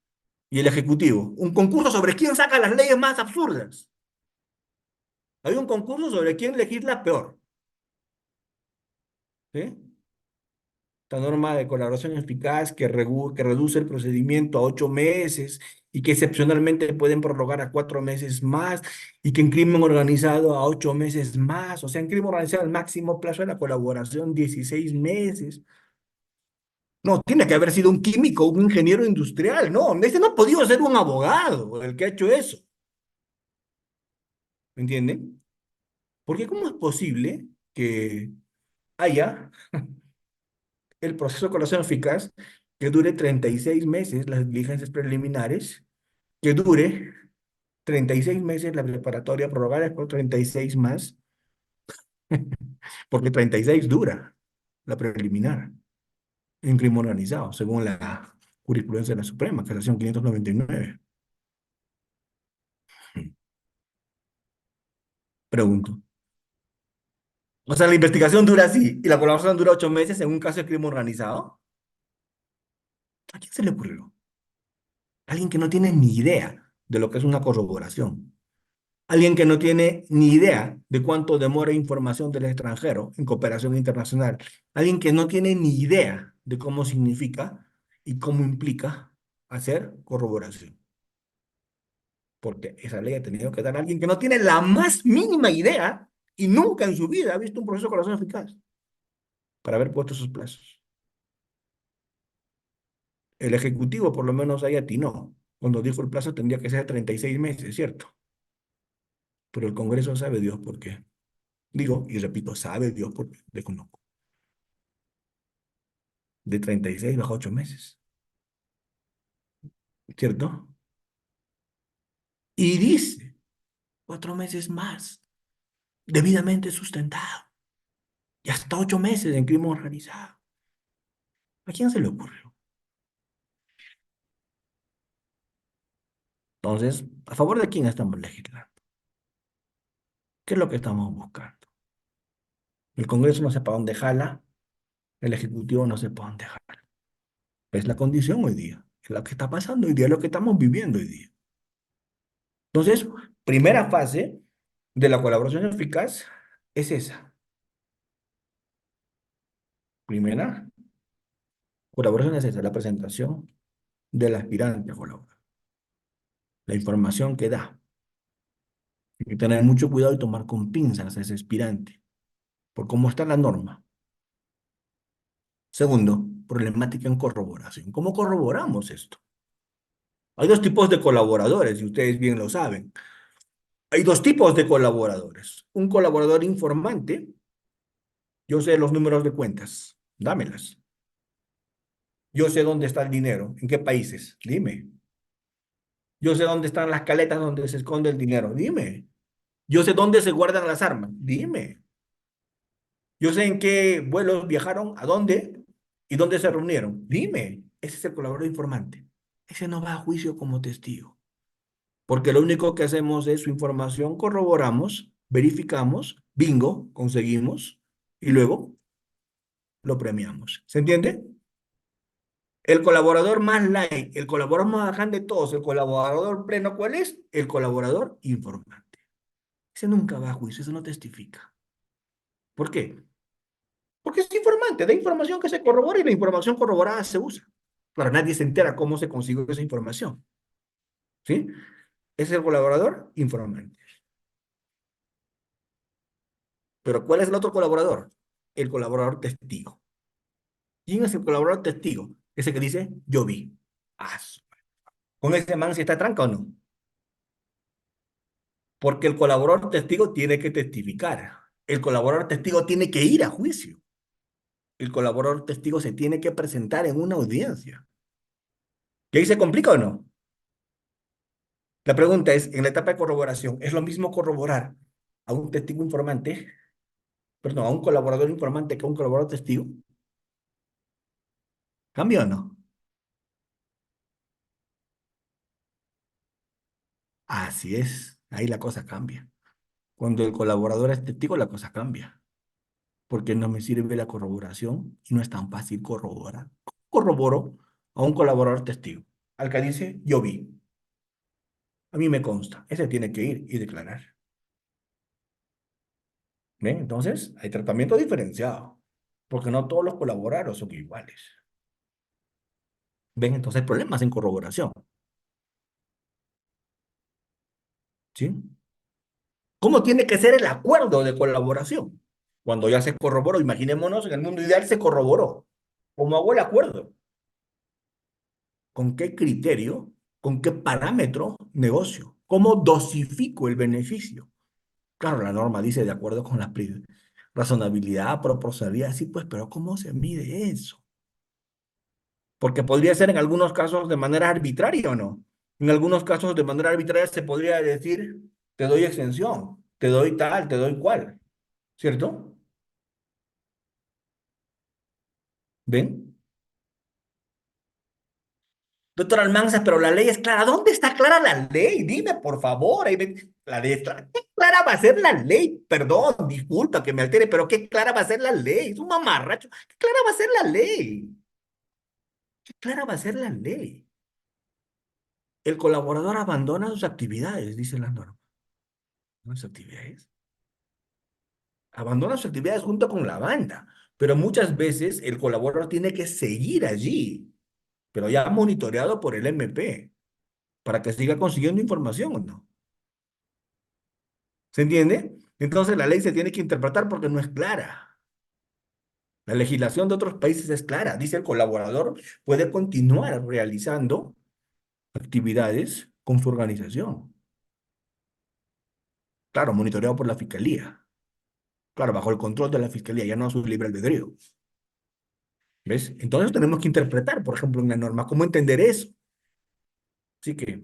y el Ejecutivo. Un concurso sobre quién saca las leyes más absurdas. Hay un concurso sobre quién legisla peor. ¿Sí? Esta norma de colaboración eficaz que reduce el procedimiento a 8 meses y que excepcionalmente pueden prorrogar a 4 meses más y que en crimen organizado a 8 meses más. O sea, en crimen organizado el máximo plazo de la colaboración 16 meses. No, tiene que haber sido un químico, un ingeniero industrial. No, ese no ha podido ser un abogado el que ha hecho eso. ¿Me entienden? Porque ¿cómo es posible que haya el proceso de colaboración eficaz que dure 36 meses las diligencias preliminares, que dure 36 meses la preparatoria prorrogar después 36 más, porque 36 dura la preliminar en crimen organizado, según la jurisprudencia de la Suprema, Casación 599? Pregunto. O sea, la investigación dura así y la colaboración dura 8 meses en un caso de crimen organizado. ¿A quién se le ocurrió? Alguien que no tiene ni idea de lo que es una corroboración. Alguien que no tiene ni idea de cuánto demora información del extranjero en cooperación internacional. Alguien que no tiene ni idea de cómo significa y cómo implica hacer corroboración. Porque esa ley ha tenido que dar a alguien que no tiene la más mínima idea y nunca en su vida ha visto un proceso de corroboración eficaz para haber puesto sus plazos. El Ejecutivo por lo menos ahí atinó. Cuando dijo el plazo tendría que ser 36 meses, ¿cierto? Pero el Congreso sabe Dios por qué. Digo, y repito, sabe Dios por qué. Desconozco. De 36 bajo 8 meses, ¿cierto? Y dice 4 meses más, debidamente sustentado, y hasta 8 meses en crimen organizado. ¿A quién se le ocurrió? Entonces, ¿a favor de quién estamos legislando? ¿Qué es lo que estamos buscando? El Congreso no sepa dónde jala, el Ejecutivo no sepa dónde jala. Es la condición hoy día, es lo que está pasando hoy día, es lo que estamos viviendo hoy día. Entonces, primera fase de la colaboración eficaz es esa. Primera, colaboración es esa, la presentación del aspirante a colaborar, la información que da. Hay que tener mucho cuidado y tomar con pinzas a ese aspirante, por cómo está la norma. Segundo, problemática en corroboración. ¿Cómo corroboramos esto? Hay dos tipos de colaboradores, y ustedes bien lo saben. Hay dos tipos de colaboradores. Un colaborador informante, yo sé los números de cuentas, dámelas. Yo sé dónde está el dinero, en qué países, dime. Yo sé dónde están las caletas donde se esconde el dinero, dime. Yo sé dónde se guardan las armas, dime. Yo sé en qué vuelos viajaron, a dónde y dónde se reunieron, dime. Ese es el colaborador informante. Ese no va a juicio como testigo, porque lo único que hacemos es su información, corroboramos, verificamos, bingo, conseguimos y luego lo premiamos. ¿Se entiende? El colaborador más light, el colaborador más bacán de todos, el colaborador pleno, ¿cuál es? El colaborador informante. Ese nunca va a juicio, eso no testifica. ¿Por qué? Porque es informante, da información que se corrobora y la información corroborada se usa. Claro, nadie se entera cómo se consiguió esa información. ¿Sí? Es el colaborador informante. Pero ¿cuál es el otro colaborador? El colaborador testigo. ¿Quién es el colaborador testigo? Ese que dice, yo vi. Ah, ¿con ese man si está tranca o no? Porque el colaborador testigo tiene que testificar. El colaborador testigo tiene que ir a juicio. El colaborador testigo se tiene que presentar en una audiencia. ¿Y ahí se complica o no? La pregunta es, en la etapa de corroboración, ¿es lo mismo corroborar a un testigo informante, perdón, a un colaborador informante que a un colaborador testigo? ¿Cambia o no? Así es, ahí la cosa cambia. Cuando el colaborador es testigo, la cosa cambia, porque no me sirve la corroboración y no es tan fácil corroborar. Corroboro a un colaborador testigo, al que dice, yo vi, a mí me consta, ese tiene que ir y declarar. ¿Ven? Entonces, hay tratamiento diferenciado, porque no todos los colaboradores son iguales. ¿Ven? Entonces, hay problemas en corroboración. ¿Sí? ¿Cómo tiene que ser el acuerdo de colaboración? Cuando ya se corroboró, imaginémonos, en el mundo ideal se corroboró. ¿Cómo hago el acuerdo? ¿Con qué criterio? ¿Con qué parámetro negocio? ¿Cómo dosifico el beneficio? Claro, la norma dice de acuerdo con la razonabilidad, proporcionalidad, sí, pues, pero ¿cómo se mide eso? Porque podría ser en algunos casos de manera arbitraria o no. En algunos casos de manera arbitraria se podría decir, te doy exención, te doy tal, te doy cual, ¿cierto? ¿Ven? Doctor Almanza, pero la ley es clara. ¿Dónde está clara la ley? Dime, por favor. La ley es clara. ¿Qué clara va a ser la ley? Perdón, disculpa que me altere, pero ¿qué clara va a ser la ley? Es un mamarracho. ¿Qué clara va a ser la ley? ¿Qué clara va a ser la ley? El colaborador abandona sus actividades, dice la norma. ¿No sus actividades? Abandona sus actividades junto con la banda, pero muchas veces el colaborador tiene que seguir allí, pero ya monitoreado por el MP, para que siga consiguiendo información o no. ¿Se entiende? Entonces la ley se tiene que interpretar porque no es clara. La legislación de otros países es clara. Dice el colaborador puede continuar realizando actividades con su organización. Claro, monitoreado por la fiscalía. Claro, bajo el control de la fiscalía, ya no a su libre albedrío. ¿Ves? Entonces tenemos que interpretar, por ejemplo, una norma, cómo entender eso. Así que,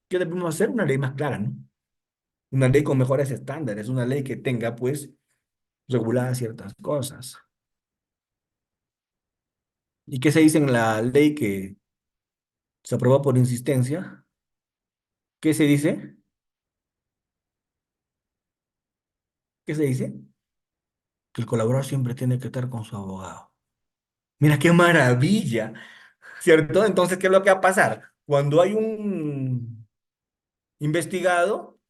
¿qué debemos hacer? Una ley más clara, ¿no? Una ley con mejores estándares, una ley que tenga, pues, reguladas ciertas cosas. ¿Y qué se dice en la ley que se aprobó por insistencia? ¿Qué se dice? ¿Qué se dice? Que el colaborador siempre tiene que estar con su abogado. Mira qué maravilla, ¿cierto? Entonces, ¿qué es lo que va a pasar? Cuando hay un investigado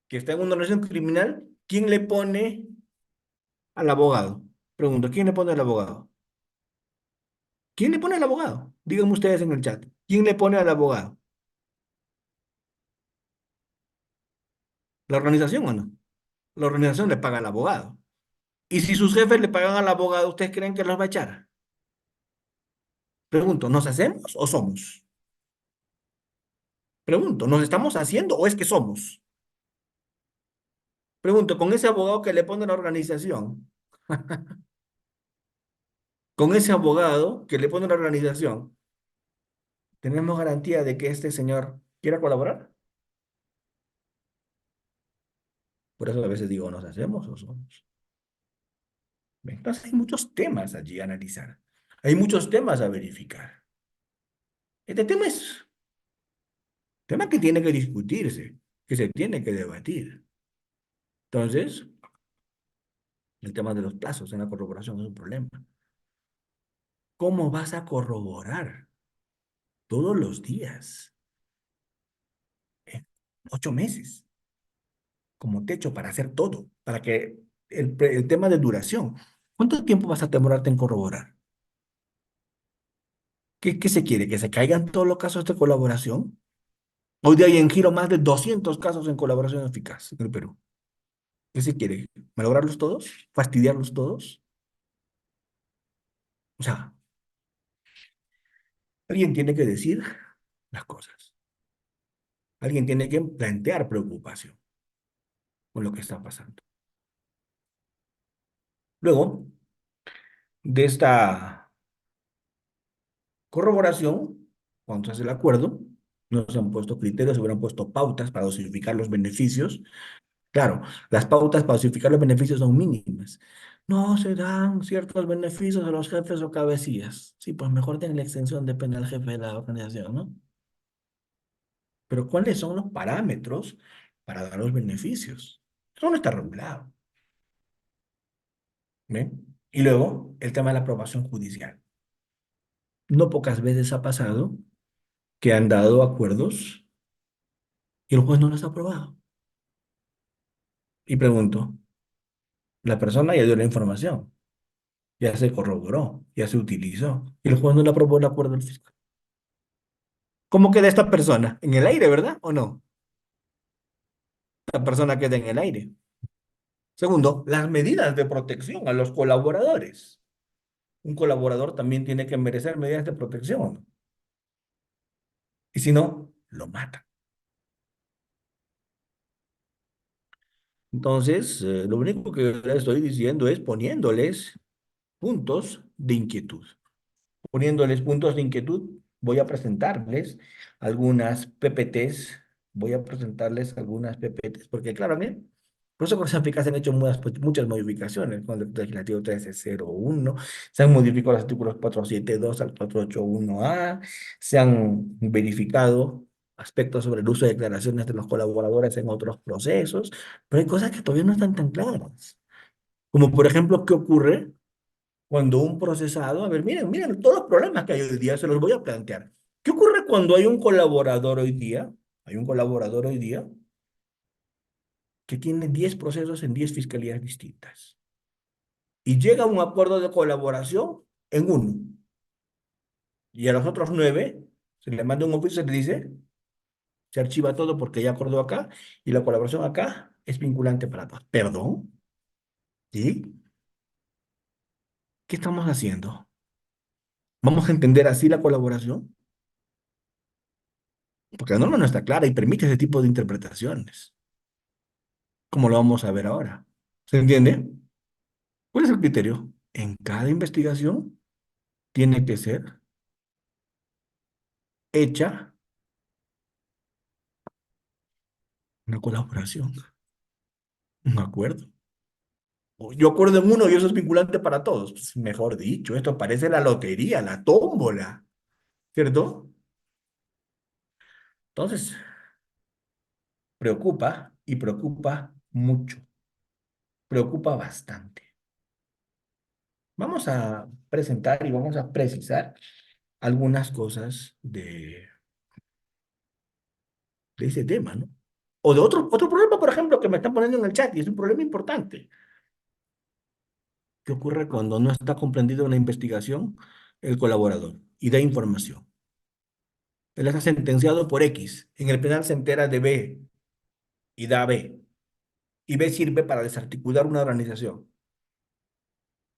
que está en una organización criminal, ¿quién le pone al abogado? Pregunto, ¿quién le pone al abogado? ¿Quién le pone al abogado? Díganme ustedes en el chat. ¿Quién le pone al abogado? ¿La organización o no? La organización le paga al abogado. Y si sus jefes le pagan al abogado, ¿ustedes creen que los va a echar? Pregunto, ¿nos hacemos o somos? Pregunto, ¿nos estamos haciendo o es que somos? Pregunto, con ese abogado que le pone la organización, con ese abogado que le pone la organización, ¿tenemos garantía de que este señor quiera colaborar? Por eso a veces digo, ¿nos hacemos o somos? Entonces hay muchos temas allí a analizar. Hay muchos temas a verificar. Este tema que tiene que discutirse, que se tiene que debatir. Entonces, el tema de los plazos en la corroboración es un problema. ¿Cómo vas a corroborar todos los días en 8 meses como techo para hacer todo? Para que el tema de duración, ¿cuánto tiempo vas a demorarte en corroborar? ¿Qué se quiere? ¿Que se caigan todos los casos de colaboración? Hoy día hay en giro más de 200 casos en colaboración eficaz en el Perú. ¿Qué se quiere? ¿Malograrlos todos? ¿Fastidiarlos todos? O sea, alguien tiene que decir las cosas. Alguien tiene que plantear preocupación con lo que está pasando. Luego de esta corroboración, cuando se hace el acuerdo, no se han puesto criterios, se hubieran puesto pautas para dosificar los beneficios. Claro, las pautas para dosificar los beneficios son mínimas. No se dan ciertos beneficios a los jefes o cabecillas. Sí, pues mejor den la extensión, depende del jefe de la organización, ¿no? Pero ¿cuáles son los parámetros para dar los beneficios? Eso no está regulado. ¿Ven? Y luego, el tema de la aprobación judicial. No pocas veces ha pasado que han dado acuerdos y el juez no los ha aprobado. Y pregunto, la persona ya dio la información, ya se corroboró, ya se utilizó, y el juez no le aprobó el acuerdo del fiscal. ¿Cómo queda esta persona? En el aire, ¿verdad? ¿O no? La persona queda en el aire. Segundo, las medidas de protección a los colaboradores. Un colaborador también tiene que merecer medidas de protección. Y si no, lo mata. Entonces, lo único que les estoy diciendo es poniéndoles puntos de inquietud. Poniéndoles puntos de inquietud, voy a presentarles algunas PPTs, voy a presentarles algunas PPTs, porque claro, miren, por eso con Sanfica se han hecho muchas modificaciones con el legislativo 1301, se han modificado los artículos 472 al 481A, se han verificado aspectos sobre el uso de declaraciones de los colaboradores en otros procesos, pero hay cosas que todavía no están tan claras, como por ejemplo, ¿qué ocurre cuando un procesado, a ver, miren todos los problemas que hay hoy día, se los voy a plantear. ¿Qué ocurre cuando hay un colaborador hoy día? Hay un colaborador hoy día que tiene 10 procesos en 10 fiscalías distintas y llega a un acuerdo de colaboración en uno y a los otros 9 se le manda un oficio y se le dice, se archiva todo porque ya acordó acá y la colaboración acá es vinculante para todos. ¿Perdón? ¿Sí? ¿Qué estamos haciendo? ¿Vamos a entender así la colaboración? Porque la norma no está clara y permite ese tipo de interpretaciones, como lo vamos a ver ahora. ¿Se entiende? ¿Cuál es el criterio? En cada investigación tiene que ser hecha una colaboración, un acuerdo. O yo acuerdo en uno y eso es vinculante para todos. Pues, mejor dicho, esto parece la lotería, la tómbola, ¿cierto? Entonces, preocupa y preocupa mucho, preocupa bastante. Vamos a presentar y vamos a precisar algunas cosas de ese tema, ¿no? O de otro problema, por ejemplo, que me están poniendo en el chat, y es un problema importante. ¿Qué ocurre cuando no está comprendido una investigación el colaborador y da información? Él está sentenciado por X. En el penal se entera de B y da B. Y B sirve para desarticular una organización.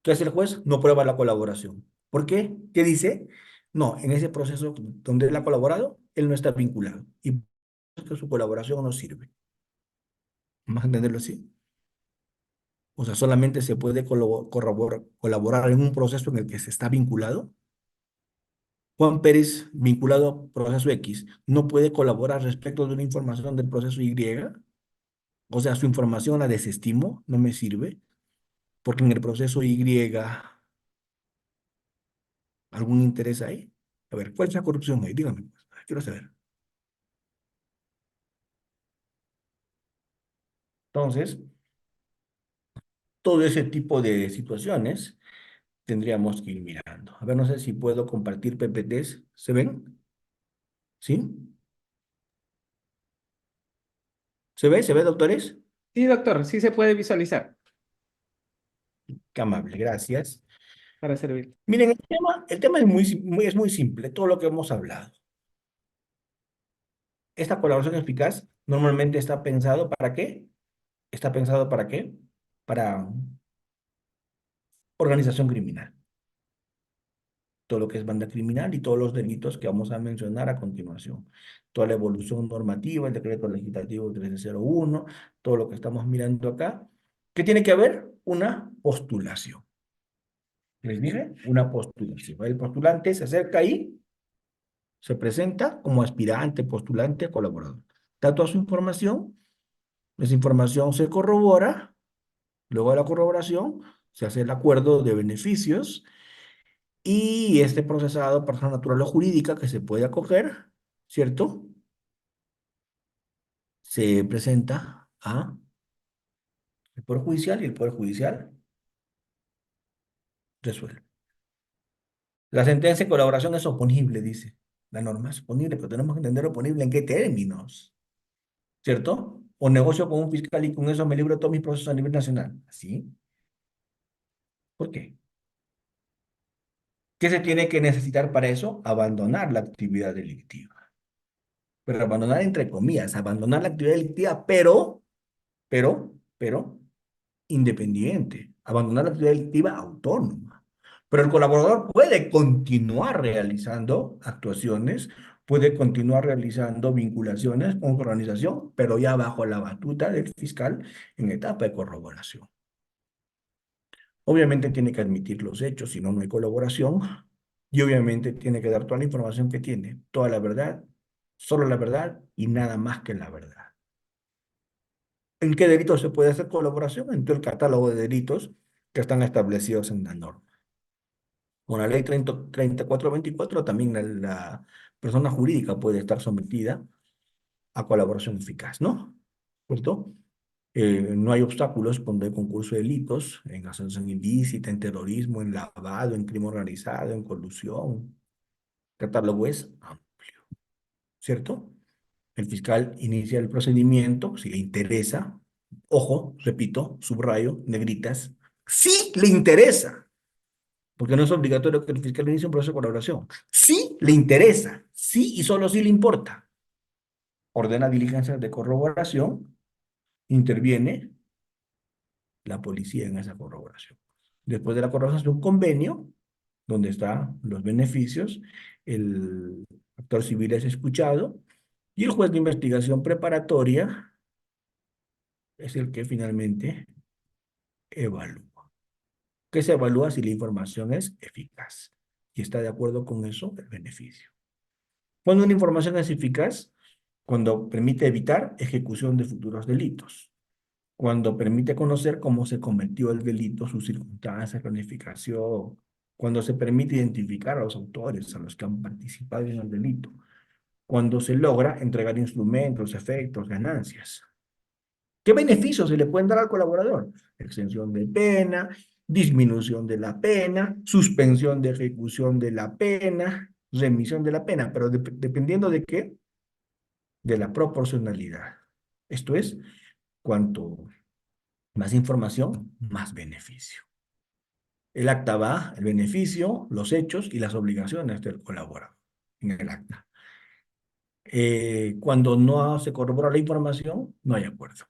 ¿Qué hace el juez? No prueba la colaboración. ¿Por qué? ¿Qué dice? No, en ese proceso donde él ha colaborado, él no está vinculado. Y por eso es que su colaboración no sirve. ¿Vamos a entenderlo así? O sea, solamente se puede colaborar en un proceso en el que se está vinculado. Juan Pérez, vinculado a proceso X, no puede colaborar respecto de una información del proceso Y. O sea, su información la desestimo, no me sirve, porque en el proceso Y algún interés hay. A ver, ¿cuál es la corrupción ahí? Dígame, pues, quiero saber. Entonces, todo ese tipo de situaciones tendríamos que ir mirando. A ver, no sé si puedo compartir PPTs. ¿Se ven? ¿Sí? ¿Se ve? ¿Se ve, doctores? Sí, doctor, sí se puede visualizar Qué amable, gracias. para servir. Miren, el tema es muy simple, todo lo que hemos hablado. Esta colaboración eficaz normalmente está pensado ¿para qué? Está pensado ¿para qué? Para organización criminal. Todo lo que es banda criminal y todos los delitos que vamos a mencionar a continuación. Toda la evolución normativa, el decreto legislativo 1301, todo lo que estamos mirando acá. ¿Qué tiene que haber? Una postulación. Les dije, una postulación. El postulante se acerca ahí, se presenta como aspirante, postulante, colaborador. Da toda su información, esa información se corrobora. Luego de la corroboración, se hace el acuerdo de beneficios y este procesado, persona natural o jurídica que se puede acoger, ¿cierto? Se presenta a el Poder Judicial y el Poder Judicial resuelve. La sentencia de colaboración es oponible, dice. La norma es oponible, pero tenemos que entender oponible en qué términos, ¿cierto? O negocio con un fiscal y con eso me libro de todos mis procesos a nivel nacional. ¿Así? ¿Por qué? ¿Qué se tiene que necesitar para eso? Abandonar la actividad delictiva. Pero abandonar entre comillas, abandonar la actividad delictiva, pero, independiente, abandonar la actividad delictiva autónoma. Pero el colaborador puede continuar realizando actuaciones, puede continuar realizando vinculaciones con su organización, pero ya bajo la batuta del fiscal en etapa de corroboración. Obviamente tiene que admitir los hechos, si no, no hay colaboración. Y obviamente tiene que dar toda la información que tiene, toda la verdad, solo la verdad y nada más que la verdad. ¿En qué delitos se puede hacer colaboración? En todo el catálogo de delitos que están establecidos en la norma. Con la ley 3424 también la persona jurídica puede estar sometida a colaboración eficaz, ¿no? ¿Cierto? No hay obstáculos cuando hay concurso de delitos, en asociación ilícita, en terrorismo, en lavado, en crimen organizado, en colusión. El catálogo es amplio, ¿cierto? El fiscal inicia el procedimiento, si le interesa, ojo, repito, subrayo, negritas, sí le interesa, porque no es obligatorio que el fiscal inicie un proceso de colaboración. Sí le interesa, sí y solo sí le importa. Ordena diligencias de corroboración, interviene la policía en esa corroboración. Después de la corroboración, un convenio donde están los beneficios, el actor civil es escuchado y el juez de investigación preparatoria es el que finalmente evalúa. ¿Qué se evalúa? Si la información es eficaz y está de acuerdo con eso, el beneficio. Cuando una información es eficaz, cuando permite evitar ejecución de futuros delitos, cuando permite conocer cómo se cometió el delito, sus circunstancias, planificación, cuando se permite identificar a los autores, a los que han participado en el delito, cuando se logra entregar instrumentos, efectos, ganancias. ¿Qué beneficios se le pueden dar al colaborador? Extensión de pena, disminución de la pena, suspensión de ejecución de la pena, remisión de la pena, pero dependiendo de qué, de la proporcionalidad. Esto es, cuanto más información, más beneficio. El acta va, el beneficio, los hechos y las obligaciones del colaborador en el acta. Cuando no se corrobora la información, no hay acuerdo.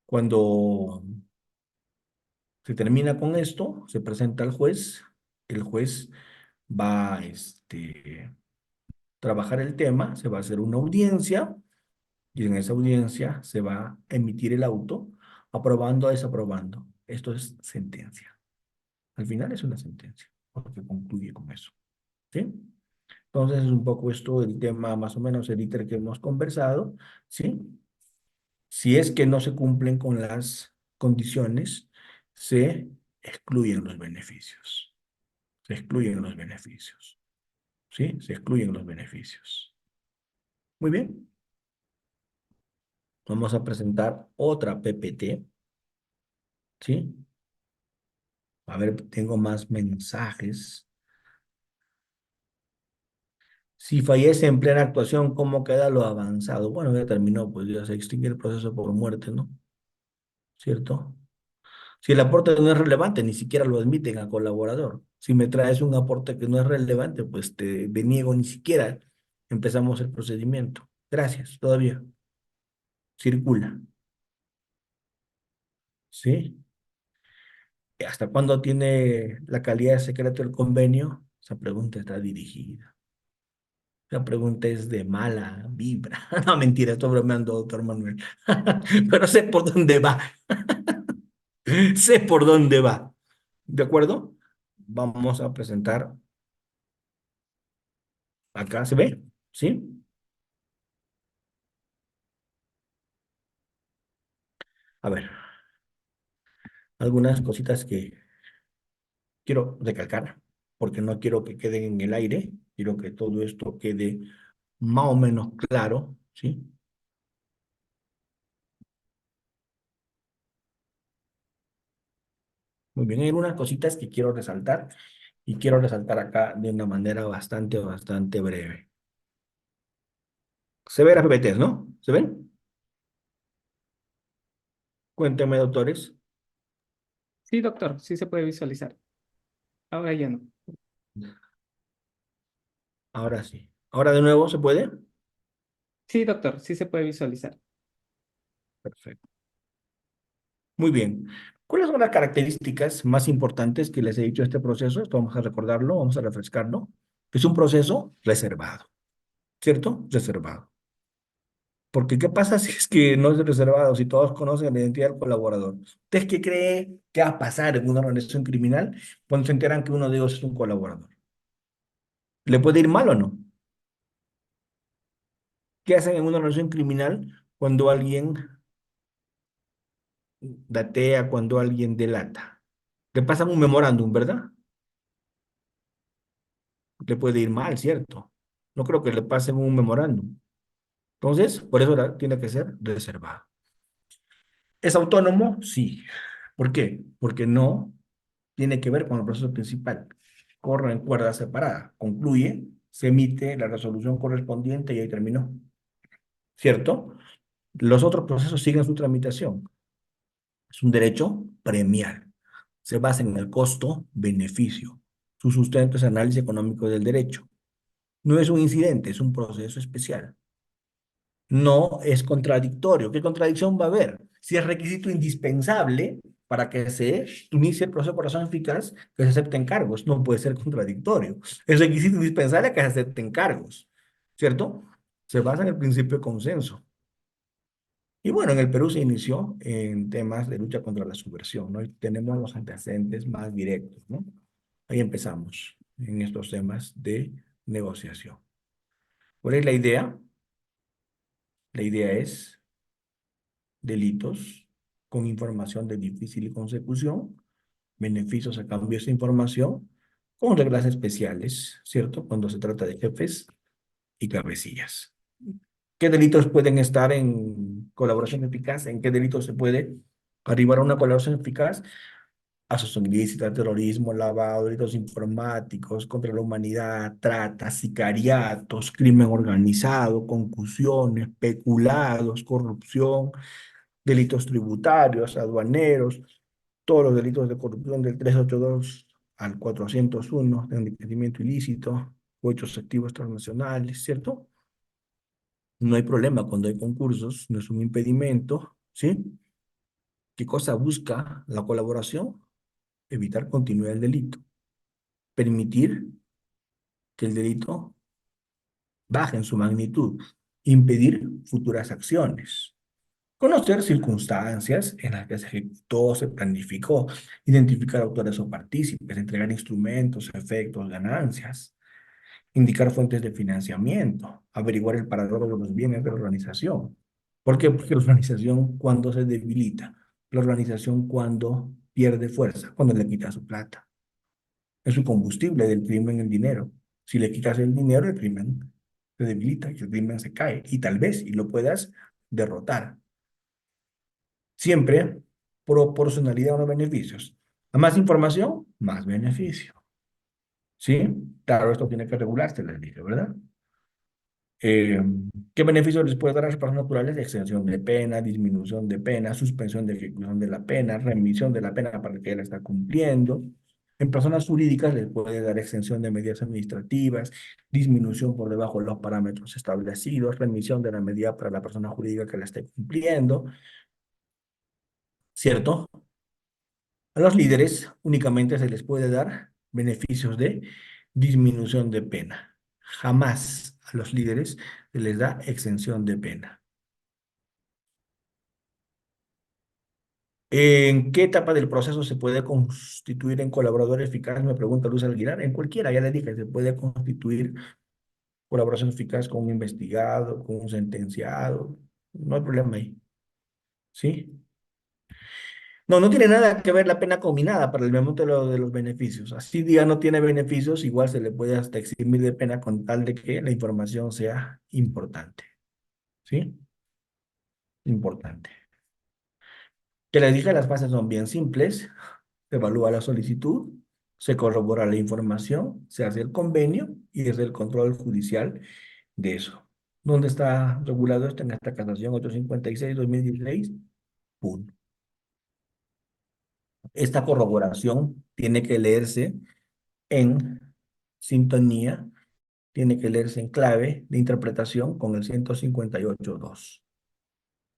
Cuando se termina con esto, se presenta al juez, el juez va a trabajar el tema, se va a hacer una audiencia y en esa audiencia se va a emitir el auto, aprobando o desaprobando. Esto es sentencia. Al final es una sentencia, porque concluye con eso. ¿Sí? Entonces es un poco esto el tema, más o menos el íter que hemos conversado, ¿sí? Si es que no se cumplen con las condiciones, se excluyen los beneficios. Se excluyen los beneficios. ¿Sí? Se excluyen los beneficios. Muy bien. Vamos a presentar otra PPT. ¿Sí? A ver, tengo más mensajes. Si fallece en plena actuación, ¿cómo queda lo avanzado? Bueno, ya terminó, pues ya se extingue el proceso por muerte, ¿no? ¿Cierto? Si el aporte no es relevante, ni siquiera lo admiten al colaborador. Si me traes un aporte que no es relevante, pues te deniego ni siquiera empezamos el procedimiento. Gracias, todavía circula. ¿Sí? ¿Hasta cuándo tiene la calidad de secreto el convenio? Esa pregunta está dirigida. Esa pregunta es de mala vibra. No, mentira, estoy bromeando, doctor Manuel. Pero sé por dónde va. Sé por dónde va. ¿De acuerdo? Vamos a presentar. Acá se ve, ¿sí? A ver, algunas cositas que quiero recalcar, porque no quiero que queden en el aire, quiero que todo esto quede más o menos claro, ¿sí? Muy bien, hay algunas cositas que quiero resaltar y quiero resaltar acá de una manera bastante breve. Se ven las PPTs, ¿no? ¿Se ven? Cuéntenme, doctores. Sí, doctor, sí se puede visualizar. Ahora ya no. Ahora sí. Ahora de nuevo, ¿se puede? Sí, doctor, sí se puede visualizar. Perfecto. Muy bien. ¿Cuáles son las características más importantes que les he dicho de este proceso? Esto vamos a recordarlo, vamos a refrescarlo. Es un proceso reservado, ¿cierto? Reservado. Porque ¿qué pasa si es que no es reservado, si todos conocen la identidad del colaborador? ¿Usted qué cree que va a pasar en una organización criminal cuando se enteran que uno de ellos es un colaborador? ¿Le puede ir mal o no? ¿Qué hacen en una organización criminal cuando alguien datea, cuando alguien delata? Le pasan un memorándum, ¿verdad? Le puede ir mal, ¿cierto? No creo que le pasen un memorándum. Entonces, por eso tiene que ser reservado. ¿Es autónomo? Sí. ¿Por qué? Porque no tiene que ver con el proceso principal. Corre en cuerda separada. Concluye, se emite la resolución correspondiente y ahí terminó. ¿Cierto? Los otros procesos siguen su tramitación. Es un derecho premial. Se basa en el costo-beneficio. Su sustento es análisis económico del derecho. No es un incidente, es un proceso especial. No es contradictorio. ¿Qué contradicción va a haber? Si es requisito indispensable para que se inicie el proceso de razón eficaz, que se acepten cargos. No puede ser contradictorio. Es requisito indispensable que se acepten cargos, ¿cierto? Se basa en el principio de consenso. Y bueno, en el Perú se inició en temas de lucha contra la subversión, ¿no? Y tenemos los antecedentes más directos, ¿no? Ahí empezamos en estos temas de negociación. ¿Cuál es la idea? La idea es delitos con información de difícil consecución, beneficios a cambio de esa información, con reglas especiales, ¿cierto? Cuando se trata de jefes y cabecillas. ¿Qué delitos pueden estar en colaboración eficaz? ¿En qué delitos se puede arribar a una colaboración eficaz? Asociación ilícita, terrorismo, lavado, delitos informáticos, contra la humanidad, trata, sicariatos, crimen organizado, concusiones, peculados, corrupción, delitos tributarios, aduaneros, todos los delitos de corrupción del 382 al 401 de enriquecimiento ilícito o hechos activos transnacionales, ¿cierto? No hay problema cuando hay concursos, no es un impedimento, ¿sí? ¿Qué cosa busca la colaboración? Evitar continuidad del delito, permitir que el delito baje en su magnitud, impedir futuras acciones, conocer circunstancias en las que se ejecutó, se planificó, identificar autores o partícipes, entregar instrumentos, efectos, ganancias, indicar fuentes de financiamiento, averiguar el paradero de los bienes de la organización. ¿Por qué? Porque la organización cuando se debilita, la organización cuando pierde fuerza, cuando le quita su plata. Es su combustible del crimen el dinero. Si le quitas el dinero, el crimen se debilita y el crimen se cae. Y tal vez, y lo puedas derrotar. Siempre proporcionalidad a los beneficios. A más información, más beneficio. ¿Sí? Claro, esto tiene que regularse, les dije, ¿verdad? Eh, ¿Qué beneficios les puede dar a las personas naturales? Extensión de pena, disminución de pena, suspensión de ejecución de la pena, remisión de la pena para el que la está cumpliendo. En personas jurídicas les puede dar extensión de medidas administrativas, disminución por debajo de los parámetros establecidos, remisión de la medida para la persona jurídica que la esté cumpliendo, ¿cierto? A los líderes únicamente se les puede dar beneficios de disminución de pena. Jamás a los líderes se les da exención de pena. ¿En qué etapa del proceso se puede constituir en colaborador eficaz? Me pregunta Luz Aguilar. En cualquiera, ya le dije, se puede constituir colaboración eficaz con un investigado, con un sentenciado. No hay problema ahí. ¿Sí? No, no tiene nada que ver la pena combinada para el momento de los beneficios. Así diga no tiene beneficios, igual se le puede hasta eximir de pena con tal de que la información sea importante. ¿Sí? Importante. Que les dije, las fases son bien simples. Se evalúa la solicitud, se corrobora la información, se hace el convenio y es el control judicial de eso. ¿Dónde está regulado esto? En esta casación 856-2016. Punto. Esta corroboración tiene que leerse en sintonía, tiene que leerse en clave de interpretación con el 158.2.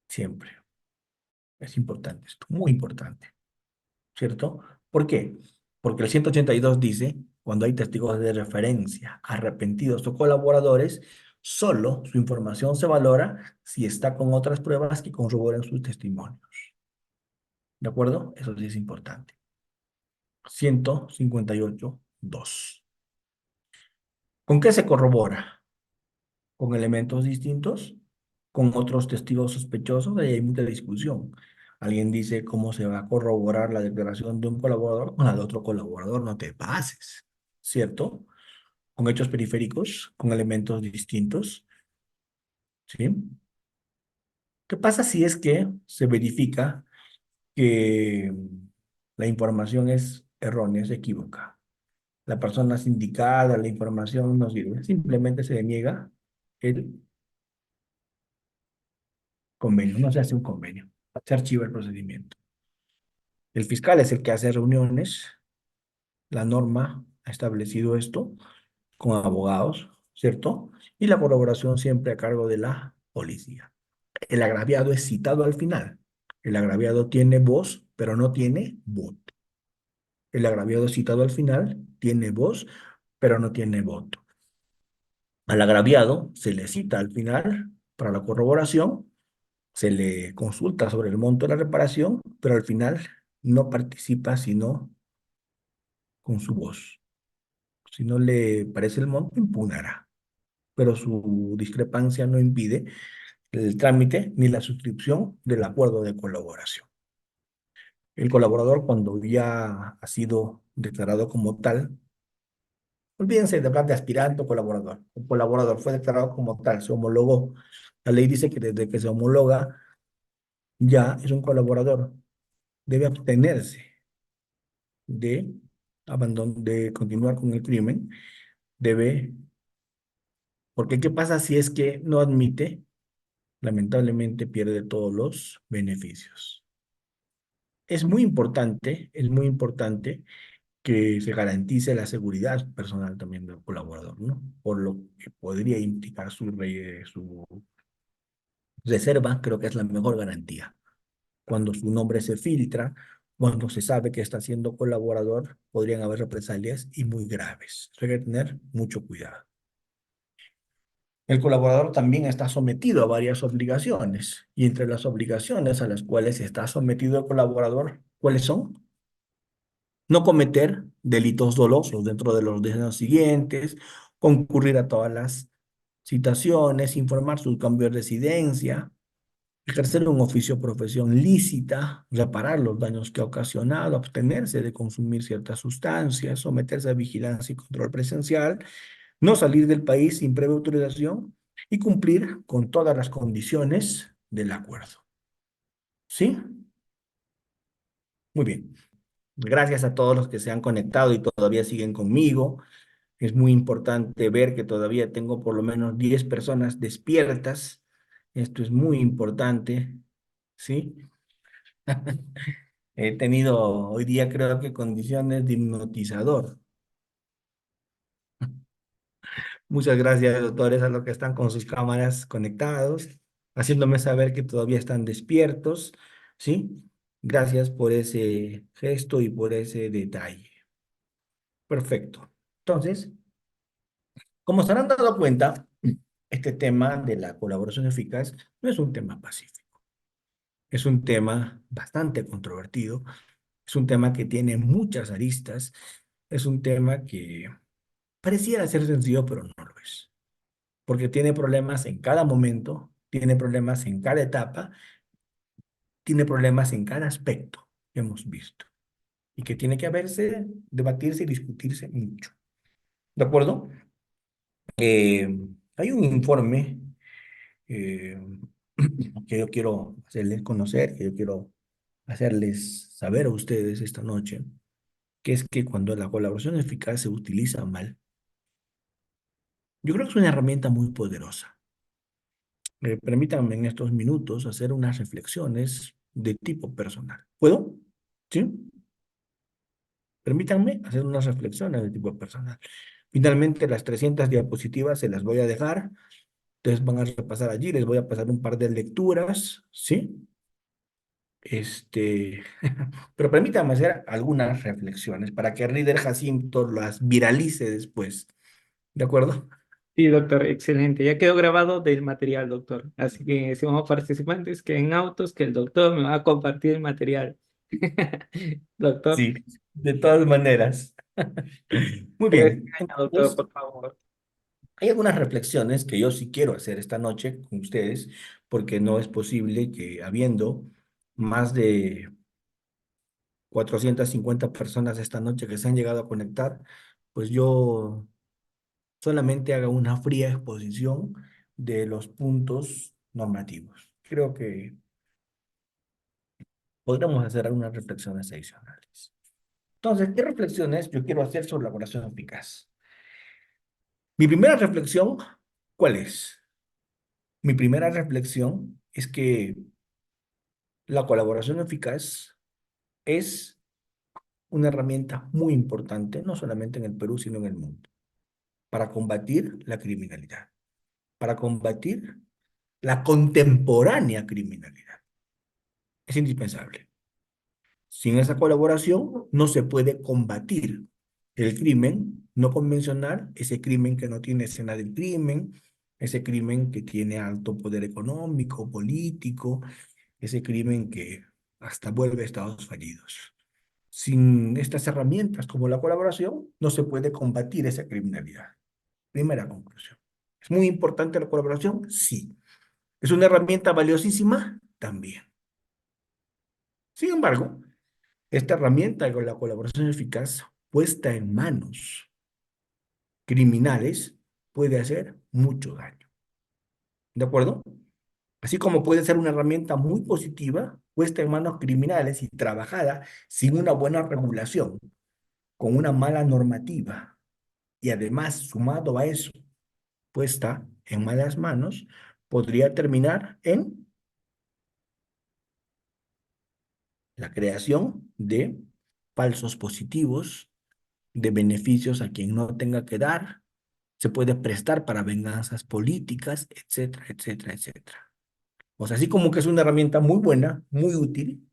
Siempre. Es importante esto, muy importante. ¿Cierto? ¿Por qué? Porque el 182 dice, cuando hay testigos de referencia, arrepentidos o colaboradores, solo su información se valora si está con otras pruebas que corroboren sus testimonios. ¿De acuerdo? Eso sí es importante. 158.2. ¿Con qué se corrobora? ¿Con elementos distintos? ¿Con otros testigos sospechosos? Ahí hay mucha discusión. Alguien dice cómo se va a corroborar la declaración de un colaborador con la de otro colaborador. No te pases, ¿cierto? Con hechos periféricos, con elementos distintos, ¿sí? ¿Qué pasa si es que se verifica que la información es errónea, es equívoca? La persona es indicada, la información no sirve. Simplemente se deniega el convenio, no se hace un convenio, se archiva el procedimiento. El fiscal es el que hace reuniones, la norma ha establecido esto con abogados, ¿cierto? Y la colaboración siempre a cargo de la policía. El agraviado es citado al final. El agraviado tiene voz, pero no tiene voto. El agraviado es citado al final, tiene voz, pero no tiene voto. Al agraviado se le cita al final para la corroboración, se le consulta sobre el monto de la reparación, pero al final no participa sino con su voz. Si no le parece el monto, impugnará, pero su discrepancia no impide el trámite ni la suscripción del acuerdo de colaboración. El colaborador, cuando ya ha sido declarado como tal, olvídense de hablar de aspirante o colaborador. El colaborador fue declarado como tal, se homologó. La ley dice que desde que se homologa ya es un colaborador. Debe abstenerse de de continuar con el crimen. Debe, porque ¿qué pasa si es que no admite? Lamentablemente pierde todos los beneficios. es muy importante que se garantice la seguridad personal también del colaborador, ¿no? Por lo que podría implicar su reserva, creo que es la mejor garantía. Cuando su nombre se filtra, cuando se sabe que está siendo colaborador, podrían haber represalias y muy graves. Hay que tener mucho cuidado. El colaborador también está sometido a varias obligaciones, y entre las obligaciones a las cuales está sometido el colaborador, ¿cuáles son? No cometer delitos dolosos dentro de los 10 años siguientes, concurrir a todas las citaciones, informar su cambio de residencia, ejercer un oficio o profesión lícita, reparar los daños que ha ocasionado, abstenerse de consumir ciertas sustancias, someterse a vigilancia y control presencial, no salir del país sin previa autorización y cumplir con todas las condiciones del acuerdo. ¿Sí? Muy bien. Gracias a todos los que se han conectado y todavía siguen conmigo. Es muy importante ver que todavía tengo por lo menos 10 personas despiertas. Esto es muy importante, ¿sí? He tenido hoy día creo que condiciones de hipnotizador. Muchas gracias, doctores, a los que están con sus cámaras conectados, haciéndome saber que todavía están despiertos, ¿sí? Gracias por ese gesto y por ese detalle. Perfecto. Entonces, como se habrán dado cuenta, este tema de la colaboración eficaz no es un tema pacífico. Es un tema bastante controvertido, es un tema que tiene muchas aristas, es un tema que pareciera ser sencillo, pero no lo es, porque tiene problemas en cada momento, tiene problemas en cada etapa, tiene problemas en cada aspecto que hemos visto y que tiene que verse, debatirse y discutirse mucho. ¿De acuerdo? Eh, Hay un informe eh, que yo quiero hacerles conocer, que yo quiero hacerles saber a ustedes esta noche, que es que cuando la colaboración eficaz se utiliza mal, yo creo que es una herramienta muy poderosa. Permítanme en estos minutos hacer unas reflexiones de tipo personal. ¿Puedo? ¿Sí? Permítanme hacer unas reflexiones de tipo personal. Finalmente, las 300 diapositivas se las voy a dejar. Ustedes van a repasar allí, les voy a pasar un par de lecturas, ¿sí? Pero permítanme hacer algunas reflexiones para que Reader Jacinto las viralice después. ¿De acuerdo? Sí, doctor, excelente. Ya quedó grabado del material, doctor. Así que decimos participantes que en autos que el doctor me va a compartir el material. Doctor, Sí, de todas maneras. Muy tres bien. caña, doctor, Entonces, por favor. hay algunas reflexiones que yo sí quiero hacer esta noche con ustedes, porque no es posible que habiendo más de 450 personas esta noche que se han llegado a conectar, pues yo solamente haga una fría exposición de los puntos normativos. Creo que podremos hacer algunas reflexiones adicionales. Entonces, ¿qué reflexiones yo quiero hacer sobre la colaboración eficaz? Mi primera reflexión, ¿cuál es? Mi primera reflexión es que la colaboración eficaz es una herramienta muy importante, no solamente en el Perú, sino en el mundo, para combatir la criminalidad, para combatir la contemporánea criminalidad. Es indispensable. Sin esa colaboración no se puede combatir el crimen no convencional, ese crimen que no tiene escena del crimen, ese crimen que tiene alto poder económico, político, ese crimen que hasta vuelve a estados fallidos. Sin estas herramientas como la colaboración, no se puede combatir esa criminalidad. Primera conclusión. ¿Es muy importante la colaboración? Sí. ¿Es una herramienta valiosísima? También. Sin embargo, esta herramienta con la colaboración eficaz puesta en manos criminales puede hacer mucho daño. ¿De acuerdo? Así como puede ser una herramienta muy positiva, puesta en manos criminales y trabajada sin una buena regulación, con una mala normativa, y además sumado a eso, puesta en malas manos, podría terminar en la creación de falsos positivos, de beneficios a quien no tenga que dar, se puede prestar para venganzas políticas, etcétera, etcétera, etcétera. O sea, así como que es una herramienta muy buena, muy útil,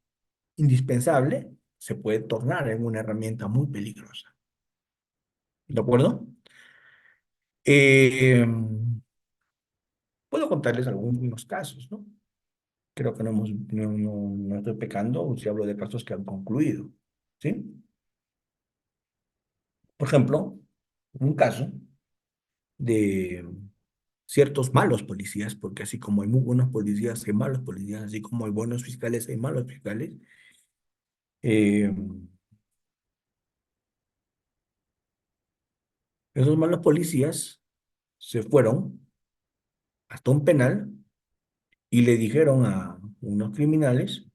indispensable, se puede tornar en una herramienta muy peligrosa. ¿De acuerdo? Eh, puedo contarles algunos casos, ¿no? Creo que no estoy pecando si hablo de casos que han concluido, ¿sí? Por ejemplo, un caso de ciertos malos policías, porque así como hay muy buenos policías, hay malos policías, así como hay buenos fiscales, hay malos fiscales. eh, esos malos policías se fueron hasta un penal y le dijeron a unos criminales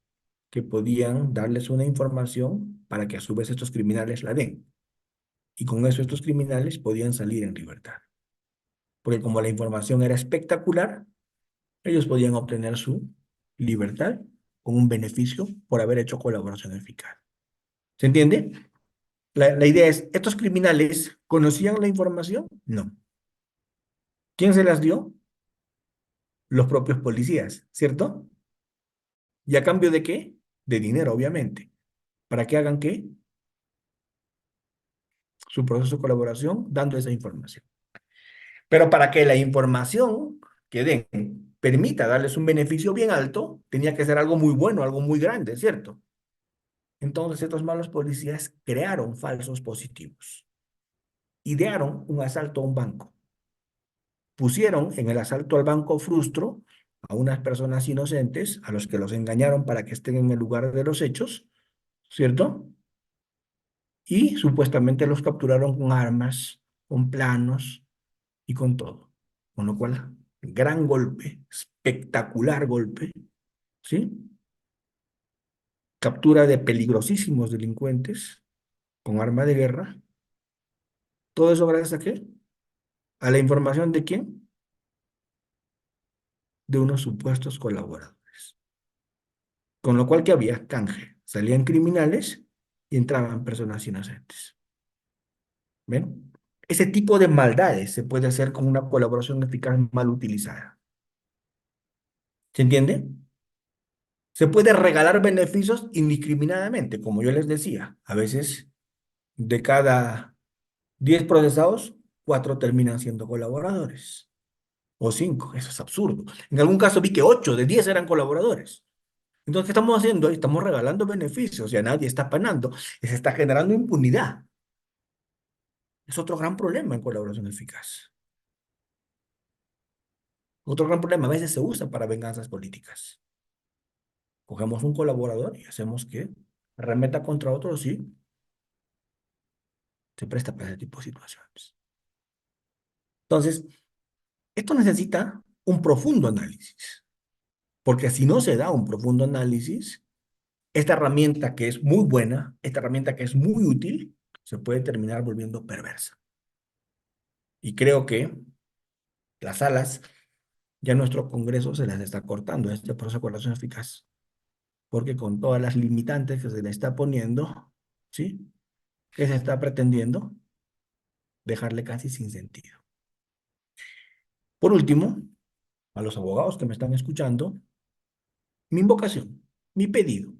que podían darles una información para que a su vez estos criminales la den. Y con eso estos criminales podían salir en libertad. Porque como la información era espectacular, ellos podían obtener su libertad con un beneficio por haber hecho colaboración eficaz. ¿Se entiende? La idea es, ¿estos criminales conocían la información? No. ¿Quién se las dio? Los propios policías, ¿cierto? ¿Y a cambio de qué? De dinero, obviamente. ¿Para que hagan qué? Su proceso de colaboración dando esa información. Pero para que la información que den permita darles un beneficio bien alto, tenía que ser algo muy bueno, algo muy grande, ¿cierto? Entonces estos malos policías crearon falsos positivos, idearon un asalto a un banco, pusieron en el asalto al banco frustro a unas personas inocentes, a los que los engañaron para que estén en el lugar de los hechos, ¿cierto? Y supuestamente los capturaron con armas, con planos y con todo. Con lo cual, gran golpe, espectacular golpe, ¿sí? Captura de peligrosísimos delincuentes con arma de guerra. ¿Todo eso gracias a qué? ¿A la información de quién? De unos supuestos colaboradores. Con lo cual, ¿qué había? Canje. Salían criminales y entraban personas inocentes. ¿Ven? Ese tipo de maldades se puede hacer con una colaboración eficaz mal utilizada. ¿Se entiende? Se puede regalar beneficios indiscriminadamente, como yo les decía. A veces, de cada 10 procesados, 4 terminan siendo colaboradores. O 5, eso es absurdo. En algún caso vi que 8 de 10 eran colaboradores. Entonces, ¿qué estamos haciendo? Estamos regalando beneficios y a nadie está penando. Y se está generando impunidad. Es otro gran problema en colaboración eficaz. Otro gran problema, a veces se usa para venganzas políticas. Cogemos un colaborador y hacemos que arremeta contra otro, sí, se presta para ese tipo de situaciones. Entonces, esto necesita un profundo análisis, porque si no se da un profundo análisis, esta herramienta que es muy buena, esta herramienta que es muy útil, se puede terminar volviendo perversa. Y creo que las alas, ya nuestro Congreso se las está cortando a este proceso de colaboración eficaz, porque con todas las limitantes que se le está poniendo, ¿sí? ¿Qué se está pretendiendo? Dejarle casi sin sentido. Por último, a los abogados que me están escuchando, mi invocación, mi pedido,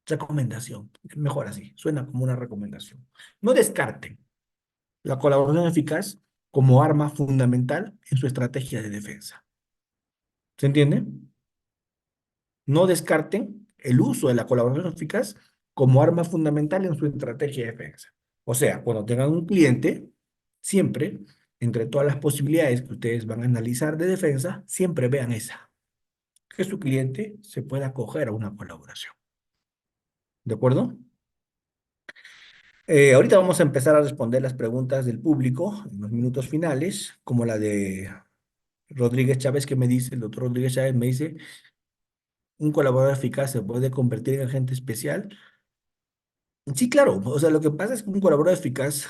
recomendación, mejor así, suena como una recomendación. No descarten la colaboración eficaz como arma fundamental en su estrategia de defensa. ¿Se entiende? No descarten el uso de la colaboración eficaz como arma fundamental en su estrategia de defensa. O sea, cuando tengan un cliente, siempre, entre todas las posibilidades que ustedes van a analizar de defensa, siempre vean esa, que su cliente se pueda acoger a una colaboración. ¿De acuerdo? Ahorita vamos a empezar a responder las preguntas del público en los minutos finales, como la de Rodríguez Chávez, que me dice, el doctor Rodríguez Chávez me dice, ¿un colaborador eficaz se puede convertir en agente especial? Sí, claro, o sea, lo que pasa es que un colaborador eficaz,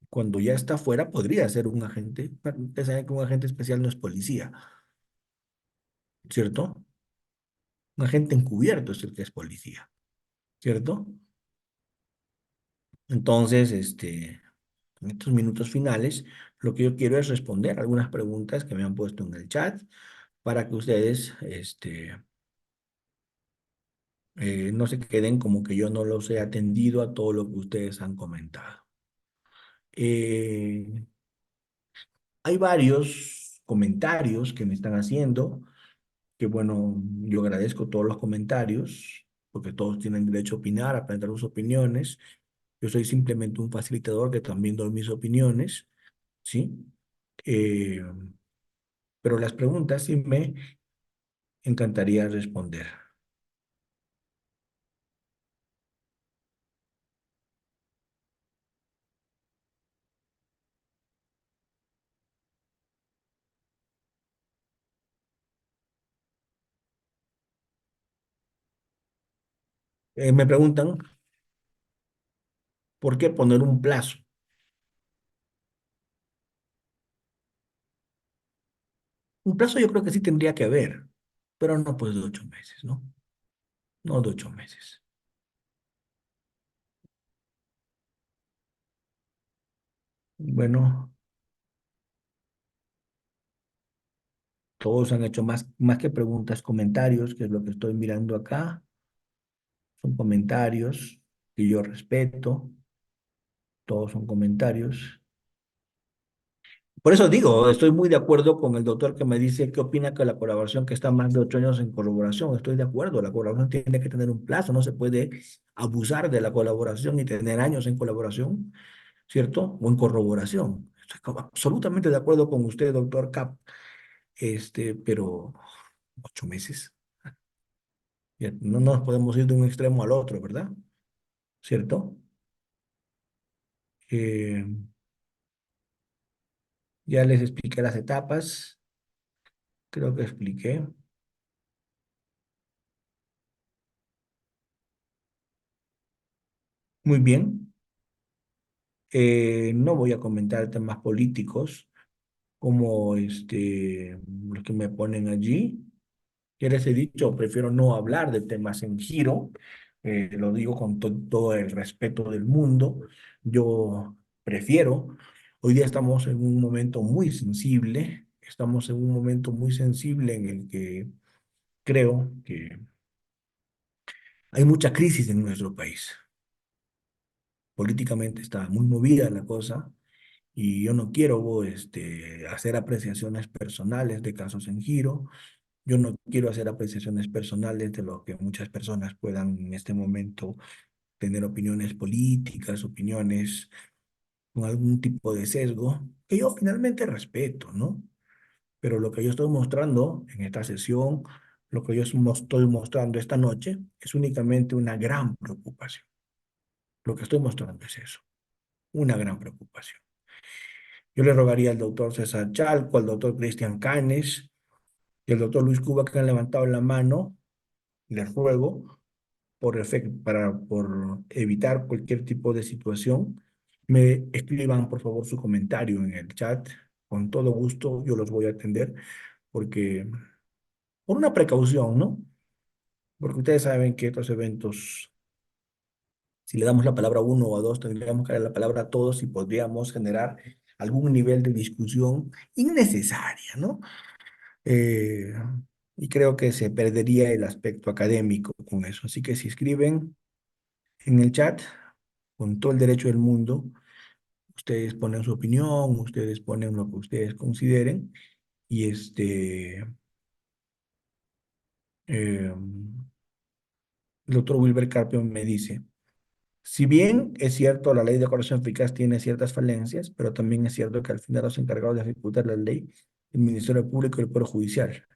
cuando ya está fuera, podría ser un agente. Ustedes saben que un agente especial no es policía, ¿cierto? Un agente encubierto es el que es policía, ¿cierto? Entonces, en estos minutos finales, lo que yo quiero es responder algunas preguntas que me han puesto en el chat para que ustedes, no se queden como que yo no los he atendido a todo lo que ustedes han comentado. Eh, Hay varios comentarios que me están haciendo, que bueno, yo agradezco todos los comentarios, porque todos tienen derecho a opinar, a plantear sus opiniones. Yo soy simplemente un facilitador que también doy mis opiniones, ¿sí? Eh, pero las preguntas sí me encantaría responder. Me preguntan, ¿por qué poner un plazo? Un plazo yo creo que sí tendría que haber, pero no pues de 8 meses, ¿no? No de 8 meses. Bueno, todos han hecho más que preguntas, comentarios, que es lo que estoy mirando acá. Son comentarios que yo respeto, todos son comentarios. Por eso digo, estoy muy de acuerdo con el doctor que me dice que opina que la colaboración que está más de 8 años en colaboración. Estoy de acuerdo, la colaboración tiene que tener un plazo, no se puede abusar de la colaboración y tener años en colaboración, ¿cierto? O en corroboración. Estoy absolutamente de acuerdo con usted, doctor Cap, pero 8 meses, ya no nos podemos ir de un extremo al otro, ¿verdad? ¿Cierto? Eh, ya les expliqué las etapas, creo que expliqué. Muy bien. No voy a comentar temas políticos como los que me ponen allí. Ya les he dicho, prefiero no hablar de temas en giro. Lo digo con todo el respeto del mundo. Yo prefiero. Hoy día estamos en un momento muy sensible. Estamos en un momento muy sensible en el que creo que hay mucha crisis en nuestro país. Políticamente está muy movida la cosa y yo no quiero hacer apreciaciones personales de casos en giro. Yo no quiero hacer apreciaciones personales de lo que muchas personas puedan en este momento tener opiniones políticas, opiniones con algún tipo de sesgo, que yo finalmente respeto, ¿no? Pero lo que yo estoy mostrando en esta sesión, lo que yo estoy mostrando esta noche, es únicamente una gran preocupación. Lo que estoy mostrando es eso, una gran preocupación. Yo le rogaría al doctor César Chalco, al doctor Cristian Canes y al doctor Luis Cuba que han levantado la mano, les ruego por evitar cualquier tipo de situación, me escriban por favor su comentario en el chat. Con todo gusto yo los voy a atender porque, por una precaución, ¿no? Porque ustedes saben que estos eventos, si le damos la palabra a uno o a dos, tendríamos que darle la palabra a todos y podríamos generar algún nivel de discusión innecesaria, ¿no? Eh, y creo que se perdería el aspecto académico con eso. Así que si escriben en el chat, con todo el derecho del mundo, ustedes ponen su opinión, ustedes ponen lo que ustedes consideren y eh, el doctor Wilber Carpio me dice, si bien es cierto la ley de cooperación eficaz tiene ciertas falencias, pero también es cierto que al final los encargados de ejecutar la ley, el Ministerio Público y el Poder Judicial.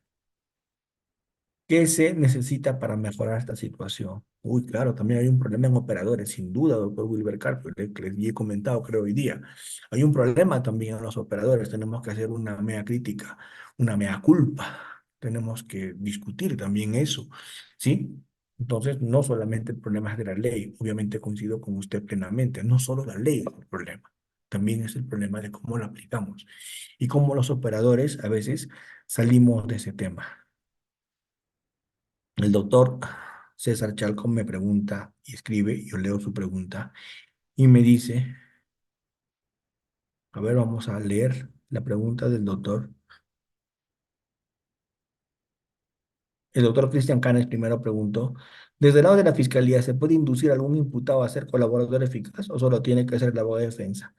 ¿Qué se necesita para mejorar esta situación? Uy, claro, también hay un problema en operadores, sin duda, doctor Wilber Carpio, que les he comentado, creo, hoy día. Hay un problema también en los operadores, tenemos que hacer una mea crítica, una mea culpa. Tenemos que discutir también eso, ¿sí? Entonces, no solamente el problema es de la ley, obviamente coincido con usted plenamente, no solo la ley es el problema, también es el problema de cómo lo aplicamos y cómo los operadores a veces salimos de ese tema. El doctor César Chalco me pregunta y escribe, yo leo su pregunta y me dice, a ver, vamos a leer la pregunta del doctor. El doctor Cristian Canes primero preguntó, ¿desde el lado de la fiscalía se puede inducir a algún imputado a ser colaborador eficaz o solo tiene que ser la abogado de defensa?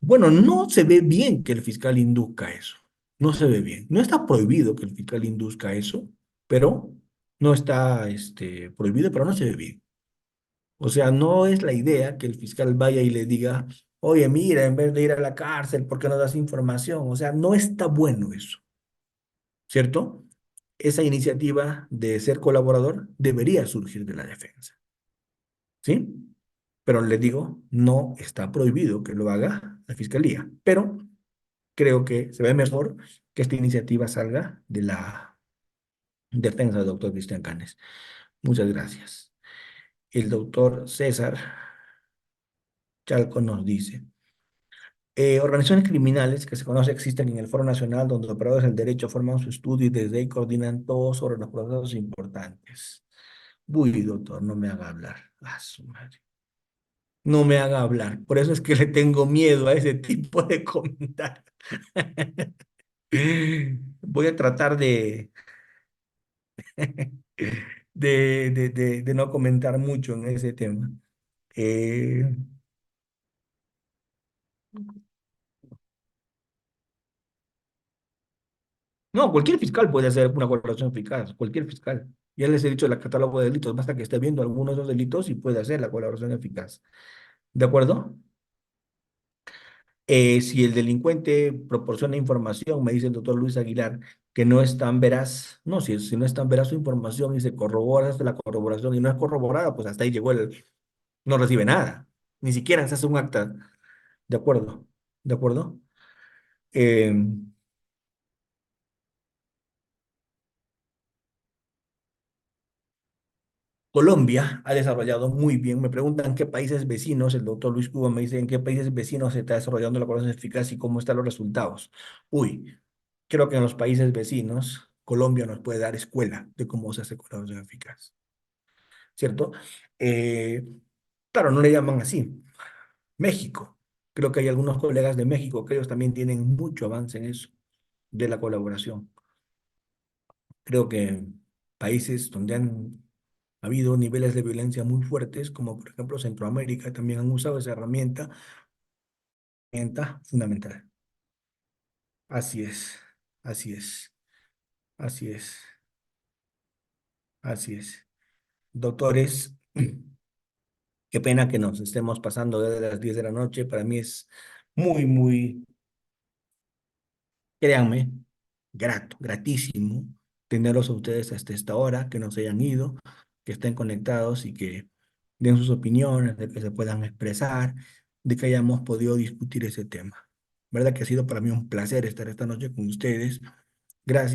Bueno, no se ve bien que el fiscal induzca eso. No se ve bien. No está prohibido que el fiscal induzca eso, pero no está prohibido, pero no se ve bien. O sea, no es la idea que el fiscal vaya y le diga, oye, mira, en vez de ir a la cárcel, ¿por qué no das información? O sea, no está bueno eso, ¿cierto? Esa iniciativa de ser colaborador debería surgir de la defensa, ¿sí? Pero le digo, no está prohibido que lo haga la fiscalía, pero creo que se ve mejor que esta iniciativa salga de la defensa del doctor Cristian Canes. Muchas gracias. El doctor César Chalco nos dice, organizaciones criminales que se conoce existen en el Foro Nacional donde operadores del derecho forman su estudio y desde ahí coordinan todo sobre los procesos importantes. Uy, doctor, no me haga hablar. Ah, su madre. No me haga hablar. Por eso es que le tengo miedo a ese tipo de comentarios. Voy a tratar de no comentar mucho en ese tema. Eh, no, cualquier fiscal puede hacer una colaboración eficaz, cualquier fiscal. Ya les he dicho el catálogo de delitos, basta que esté viendo algunos de esos delitos y puede hacer la colaboración eficaz. ¿De acuerdo? Si el delincuente proporciona información, me dice el doctor Luis Aguilar, que no es tan veraz, no, si no es tan veraz su información y se corrobora hasta la corroboración y no es corroborada, pues hasta ahí llegó no recibe nada, ni siquiera se hace un acta. ¿De acuerdo? ¿De acuerdo? Eh, Colombia ha desarrollado muy bien. Me preguntan qué países vecinos, el doctor Luis Cuba me dice en qué países vecinos se está desarrollando la colaboración eficaz y cómo están los resultados. Uy, creo que en los países vecinos, Colombia nos puede dar escuela de cómo se hace colaboración eficaz, ¿cierto? Eh, claro, no le llaman así. México. Creo que hay algunos colegas de México que ellos también tienen mucho avance en eso, de la colaboración. Creo que países donde han habido niveles de violencia muy fuertes, como por ejemplo Centroamérica, también han usado esa herramienta fundamental. Así es, así es, así es, así es. Doctores, qué pena que nos estemos pasando desde las 10 de la noche. Para mí es muy, créanme, gratísimo tenerlos a ustedes hasta esta hora, que no se hayan ido, que estén conectados y que den sus opiniones, de que se puedan expresar, de que hayamos podido discutir ese tema. ¿Verdad que ha sido para mí un placer estar esta noche con ustedes? Gracias.